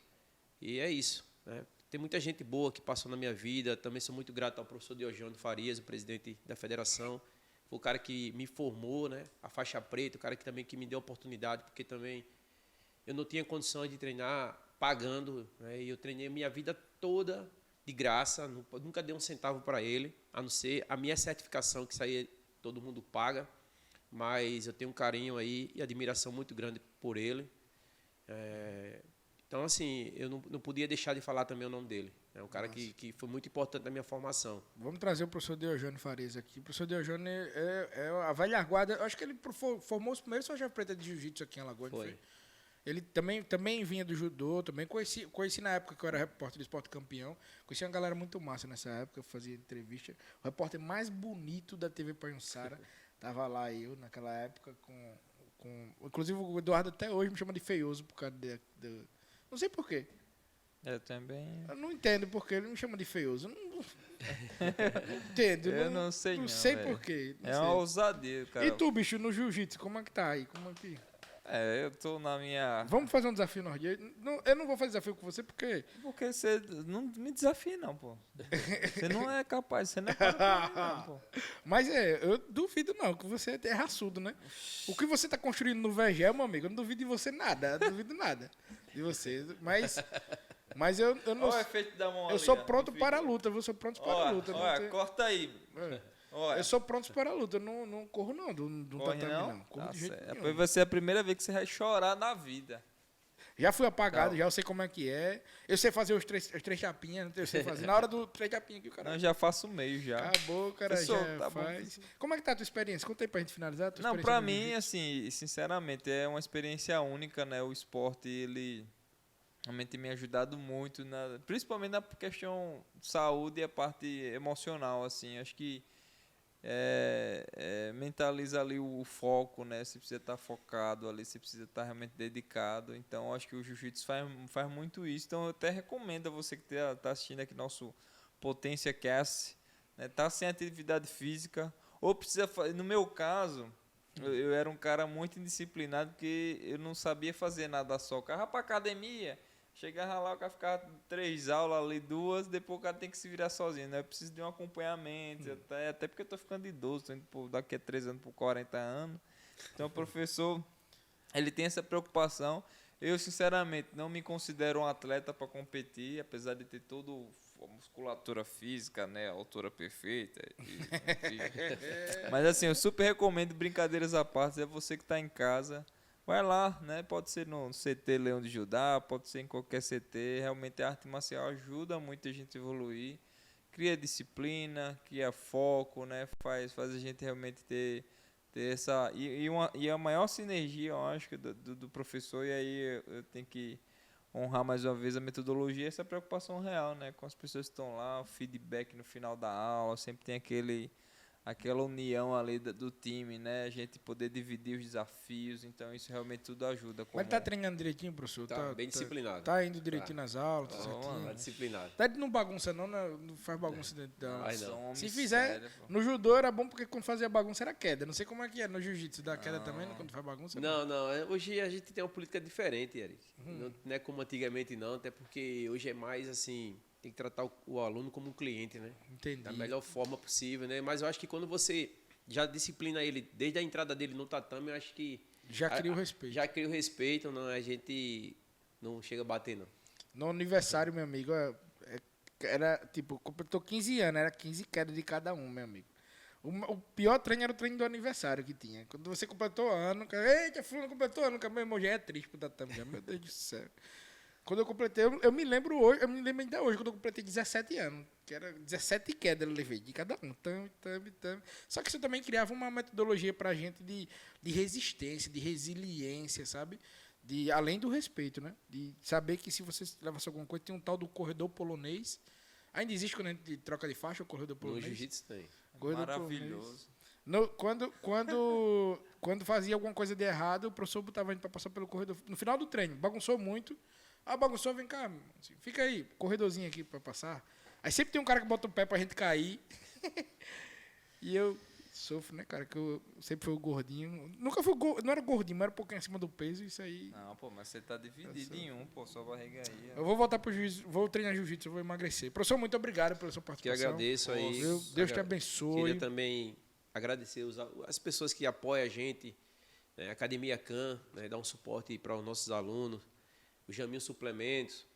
Speaker 3: E é isso, né? Tem muita gente boa que passou na minha vida. Também sou muito grato ao professor Diogênio Farias, o presidente da federação. Foi o cara que me formou, né? A faixa preta, o cara que também que me deu oportunidade, porque também eu não tinha condições de treinar pagando, né? E eu treinei a minha vida toda de graça, nunca dei um centavo para ele, a não ser a minha certificação, que isso aí todo mundo paga, mas eu tenho um carinho aí e admiração muito grande por ele. Então, assim, eu não podia deixar de falar também o nome dele. É um cara que foi muito importante na minha formação.
Speaker 1: Vamos trazer o professor Diogênio Farias aqui. O professor Diogênio é a velha guarda. Eu acho que ele formou os primeiros faixa preta de jiu-jitsu aqui em Alagoas. não
Speaker 3: Foi.
Speaker 1: Ele também vinha do judô, também conheci na época que eu era repórter do Esporte Campeão. Conheci uma galera muito massa nessa época, eu fazia entrevista. O repórter mais bonito da TV Painçara tava lá eu, naquela época, inclusive o Eduardo até hoje me chama de feioso por causa não sei por quê.
Speaker 2: Eu também.
Speaker 1: Eu não entendo por que ele me chama de feioso. Não entendo.
Speaker 2: Eu não sei
Speaker 1: Não
Speaker 2: não,
Speaker 1: sei
Speaker 2: velho.
Speaker 1: por quê. não
Speaker 2: É
Speaker 1: sei.
Speaker 2: uma ousadia, cara.
Speaker 1: E tu, bicho, no jiu-jitsu, como é que tá aí? Como é que...
Speaker 2: Eu tô na minha.
Speaker 1: Vamos fazer um desafio no dia? Eu não vou fazer desafio com você porque...
Speaker 2: Porque você não me desafia, não, pô. Você não é capaz, você não é capaz, não, pô.
Speaker 1: Mas eu duvido não, que você é raçudo, né? O que você tá construindo no VGE, meu amigo, eu não duvido de você nada. Eu duvido nada de você. Mas eu não...
Speaker 2: Olha o efeito da mão
Speaker 1: Eu
Speaker 2: ali,
Speaker 1: sou
Speaker 2: ó.
Speaker 1: pronto para a luta, eu sou pronto para a luta. não
Speaker 2: Olha,
Speaker 1: tem-
Speaker 2: corta aí. Olha.
Speaker 1: Eu sou pronto para a luta, eu não corro não do
Speaker 2: Corre
Speaker 1: tatame não. Corro
Speaker 2: Tá
Speaker 1: de jeito
Speaker 2: certo.
Speaker 1: nenhum.
Speaker 2: Depois vai ser a primeira vez que você vai chorar na vida.
Speaker 1: Já fui apagado,
Speaker 2: Tá.
Speaker 1: já eu sei como é que é. Eu sei fazer as três chapinhas, eu sei fazer. Na hora do 3 chapinhas aqui, o cara...
Speaker 2: Não, eu já faço meio já.
Speaker 1: Acabou, o cara
Speaker 2: Professor,
Speaker 1: já
Speaker 2: tá bom,
Speaker 1: faz.
Speaker 2: professor.
Speaker 1: Como é que tá a tua experiência? Conta aí pra gente finalizar a tua
Speaker 2: Não,
Speaker 1: experiência
Speaker 2: pra
Speaker 1: no
Speaker 2: mim,
Speaker 1: jiu-jitsu.
Speaker 2: assim, sinceramente, é uma experiência única, né? O esporte, ele realmente tem me ajudado muito, principalmente na questão de saúde e a parte emocional, assim. Acho que mentaliza ali o foco, né? Você precisa estar focado ali, você precisa estar realmente dedicado. Então, acho que o jiu-jitsu faz muito isso. Então, eu até recomendo a você que está assistindo aqui nosso Potência Cast, né? Tá sem atividade física, ou precisa fazer. No meu caso, eu era um cara muito indisciplinado, porque eu não sabia fazer nada só. Eu ficava pra academia, chegava lá, o cara ficava 3 aulas ali, 2, depois o cara tem que se virar sozinho, né? Eu preciso de um acompanhamento, até porque eu tô ficando idoso, tô indo daqui a 3 anos por 40 anos. Então o professor, ele tem essa preocupação. Eu, sinceramente, não me considero um atleta para competir, apesar de ter toda a musculatura física, né? A altura perfeita. Enfim. Mas assim, eu super recomendo, brincadeiras à parte, é você que está em casa, vai lá, né? Pode ser no CT Leão de Judá, pode ser em qualquer CT. Realmente a arte marcial ajuda muito a gente a evoluir, cria disciplina, cria foco, né? Faz a gente realmente ter essa... E a maior sinergia, eu acho, do professor, e aí eu tenho que honrar mais uma vez a metodologia, essa preocupação real, né? Com as pessoas que estão lá, o feedback no final da aula, sempre tem aquela união ali do time, né? A gente poder dividir os desafios, então isso realmente tudo ajuda.
Speaker 1: Mas tá treinando direitinho, professor?
Speaker 3: Tá bem disciplinado.
Speaker 1: Tá indo direitinho nas aulas, tá
Speaker 3: Tá
Speaker 1: certinho?
Speaker 3: disciplinado.
Speaker 1: Tá não bagunça não, né? Não faz bagunça dentro da aula.
Speaker 3: Ai, não.
Speaker 1: Se fizer, no judô era bom porque quando fazia bagunça era queda. Não sei como é que é no jiu-jitsu, dá queda também, né? Quando faz bagunça.
Speaker 3: Não. Hoje a gente tem uma política diferente, Eric. Não é como antigamente, não. Até porque hoje é mais, assim, tem que tratar o aluno como um cliente, né?
Speaker 1: Entendi.
Speaker 3: Da melhor forma possível, né? Mas eu acho que quando você já disciplina ele desde a entrada dele no tatame, eu acho que
Speaker 1: Já cria o respeito.
Speaker 3: já cria o respeito, não, a gente não chega a bater, não.
Speaker 1: No aniversário, meu amigo, era tipo, completou 15 anos, era 15 quedas de cada um, meu amigo. O pior treino era o treino do aniversário que tinha. Quando você completou ano, eita, fulano completou ano, meu irmão já é triste pro tatame, já, meu Deus do céu. Quando eu completei, eu me lembro hoje, eu me lembro ainda hoje, quando eu completei 17 anos, que era 17 quedas eu levei de cada um, tame. Só que isso também criava uma metodologia pra gente de resistência, de resiliência, sabe? Além do respeito, né? De saber que se você levasse alguma coisa, tem um tal do corredor polonês. Ainda existe quando a gente troca de faixa o corredor
Speaker 3: No
Speaker 1: polonês?
Speaker 3: jiu-jitsu tem.
Speaker 1: Corredor
Speaker 2: Maravilhoso.
Speaker 1: polonês. Quando fazia alguma coisa de errado, o professor botava a gente para passar pelo corredor. No final do treino, bagunçou muito. Bagunçou, vem cá, assim, fica aí, corredorzinho aqui para passar. Aí sempre tem um cara que bota o pé pra gente cair. E eu sofro, né, cara, que eu sempre fui o gordinho. Nunca fui não era gordinho, mas era um pouquinho acima do peso, isso aí.
Speaker 2: Não, pô, mas você tá dividido em um, pô, sua barriga aí.
Speaker 1: Eu vou voltar pro jiu-jitsu, vou treinar jiu-jitsu, eu vou emagrecer. Professor, muito obrigado pela sua
Speaker 3: Que
Speaker 1: participação.
Speaker 3: agradeço aí.
Speaker 1: Deus te abençoe.
Speaker 3: Queria também agradecer as pessoas que apoiam a gente, né, a Academia CAM, né, dá um suporte para os nossos alunos, o Jamil Suplementos,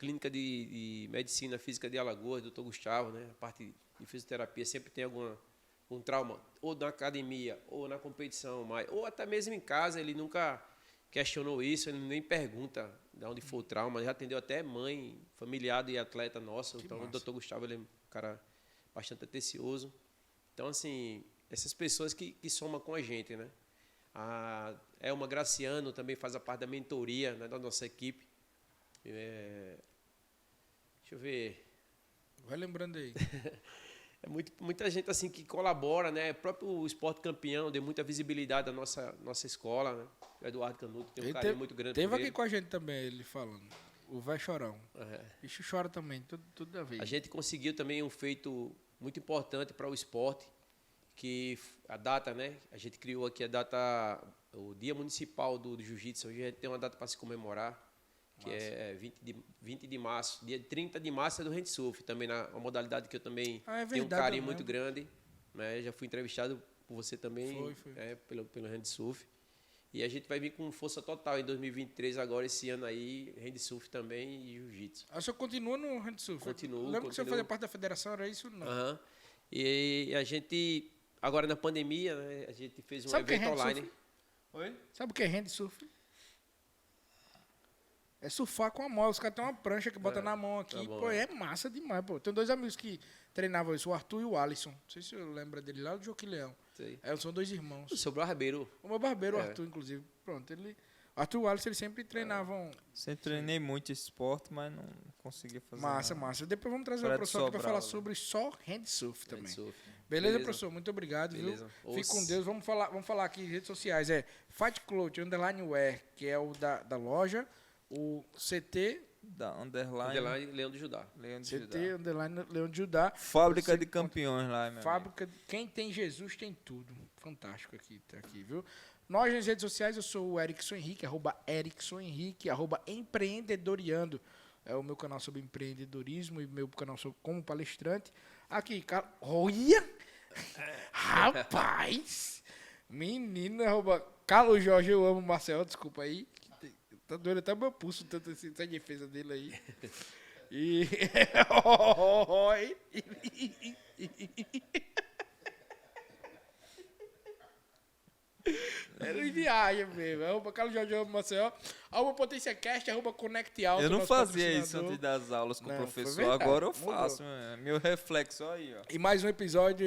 Speaker 3: Clínica de Medicina Física de Alagoas, Dr. Gustavo, né, a parte de fisioterapia sempre tem um trauma, ou na academia, ou na competição, ou até mesmo em casa, ele nunca questionou isso, ele nem pergunta de onde foi o trauma, ele já atendeu até mãe, familiar e atleta nosso, então
Speaker 1: massa.
Speaker 3: o Dr. Gustavo ele é um cara bastante atencioso. Então, assim, essas pessoas que somam com a gente, né? A Elma Graciano também faz a parte da mentoria, né, da nossa equipe. Deixa eu ver.
Speaker 1: Vai lembrando aí.
Speaker 3: Muita gente assim que colabora, né? O próprio Esporte Campeão deu muita visibilidade à nossa escola, né? O Eduardo Canuto tem um carinho muito grande
Speaker 1: Teve
Speaker 3: por
Speaker 1: aqui
Speaker 3: ele.
Speaker 1: com a gente também, ele falando. O Vai Chorão. Bicho chora também, tudo da vez.
Speaker 3: A gente conseguiu também um feito muito importante para o esporte, que a data, né? A gente criou aqui a data, o Dia Municipal do Jiu-Jitsu. Hoje a gente tem uma data para se comemorar, que é 20 de março. Dia 30 de março é do handsurf, também uma modalidade que eu também tenho um carinho muito grande. Né? Já fui entrevistado por você também,
Speaker 1: Foi.
Speaker 3: Pelo handsurf. E a gente vai vir com força total em 2023, agora esse ano aí, handsurf também e jiu-jitsu.
Speaker 1: O senhor continua no handsurf?
Speaker 3: Continuo.
Speaker 1: Lembra que o senhor fazia parte da federação, era isso? Não.
Speaker 3: Uhum. E a gente, agora na pandemia, né, a gente fez um
Speaker 1: Sabe
Speaker 3: evento online.
Speaker 1: handsurf?
Speaker 2: Oi?
Speaker 1: Sabe o que é handsurf? É surfar com a mão. Os caras têm uma prancha que bota na mão aqui.
Speaker 3: Tá bom,
Speaker 1: Pô, é massa demais, pô. Tenho 2 amigos que treinavam isso, o Arthur e o Alisson. Não sei se você lembra dele lá do Joquileão.
Speaker 3: Sei.
Speaker 1: São 2 irmãos.
Speaker 3: O seu barbeiro.
Speaker 1: O meu barbeiro, o Arthur, inclusive. Pronto, Arthur e o Alisson, eles sempre treinavam.
Speaker 2: Sempre treinei muito esse esporte, mas não conseguia fazer
Speaker 1: Massa,
Speaker 2: nada.
Speaker 1: massa. Depois vamos trazer o
Speaker 2: Fred
Speaker 1: professor aqui para
Speaker 2: Sobral,
Speaker 1: falar
Speaker 2: né?
Speaker 1: sobre só handsurf também.
Speaker 3: Handsurf.
Speaker 1: Beleza, professor? Muito obrigado,
Speaker 3: Beleza.
Speaker 1: viu? Fique com Deus. Vamos falar aqui em redes sociais. Fight Cloth, Underline Wear, que é o da loja. O CT...
Speaker 2: Da Underline
Speaker 3: Underline Leão do Judá.
Speaker 2: Leão de
Speaker 1: CT,
Speaker 2: Judá.
Speaker 1: Underline Leão de Judá.
Speaker 2: Fábrica
Speaker 1: Você
Speaker 2: de campeões lá, meu
Speaker 1: Fábrica, quem tem Jesus tem tudo. Fantástico aqui, tá aqui, viu? Nós nas redes sociais, eu sou o Erickson Henrique, @Erickson Henrique, @Empreendedoriando. É o meu canal sobre empreendedorismo e meu canal sobre como palestrante. Aqui, olha! Rapaz! Menino, Carlos Jorge, eu amo o Marcel, desculpa aí. Tá doendo até o meu pulso, tanto essa defesa dele aí. E... Era em viagem mesmo. Carlos Jorge Maceió. Potência Cast, Connect Alto.
Speaker 2: Eu não
Speaker 1: nosso
Speaker 2: fazia isso
Speaker 1: patrocinador.
Speaker 2: antes das aulas com
Speaker 1: Não,
Speaker 2: o
Speaker 1: foi
Speaker 2: professor,
Speaker 1: verdade,
Speaker 2: agora eu
Speaker 1: mudou.
Speaker 2: faço. Meu reflexo aí, ó.
Speaker 1: E mais um episódio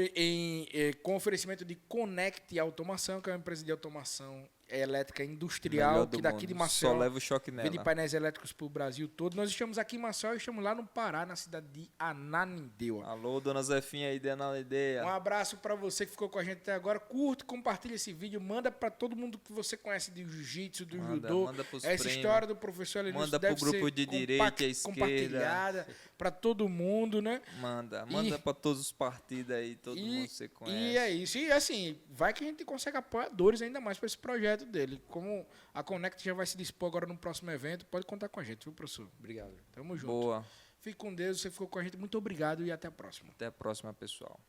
Speaker 1: com oferecimento de Connect Automação, que é uma empresa de automação elétrica industrial,
Speaker 2: Melhor do
Speaker 1: que daqui
Speaker 2: mundo.
Speaker 1: de Maceió
Speaker 2: Só leva o choque nela.
Speaker 1: vende painéis elétricos para o Brasil todo. Nós estamos aqui em Maceió e estamos lá no Pará, na cidade de Ananindeua.
Speaker 2: Alô, dona Zefinha aí, dando a ideia.
Speaker 1: Um abraço para você que ficou com a gente até agora. Curte, compartilha esse vídeo, manda para todo mundo que você conhece de jiu-jitsu, do judô.
Speaker 2: Manda pros
Speaker 1: Essa
Speaker 2: primos.
Speaker 1: história do professor Lenilson
Speaker 2: Manda
Speaker 1: deve
Speaker 2: pro grupo
Speaker 1: ser
Speaker 2: de direita e esquerda.
Speaker 1: compartilhada para todo mundo, né?
Speaker 2: Manda
Speaker 1: E-
Speaker 2: pra todos os partidos aí, todo mundo que você conhece.
Speaker 1: E é isso. E assim, vai que a gente consegue apoiadores ainda mais para esse projeto dele. Como a Connect já vai se dispor agora no próximo evento, pode contar com a gente, viu, professor?
Speaker 3: Obrigado.
Speaker 1: Tamo junto.
Speaker 2: Boa.
Speaker 1: Fique com Deus, você ficou com a gente. Muito obrigado e até a próxima.
Speaker 2: Até a próxima, pessoal.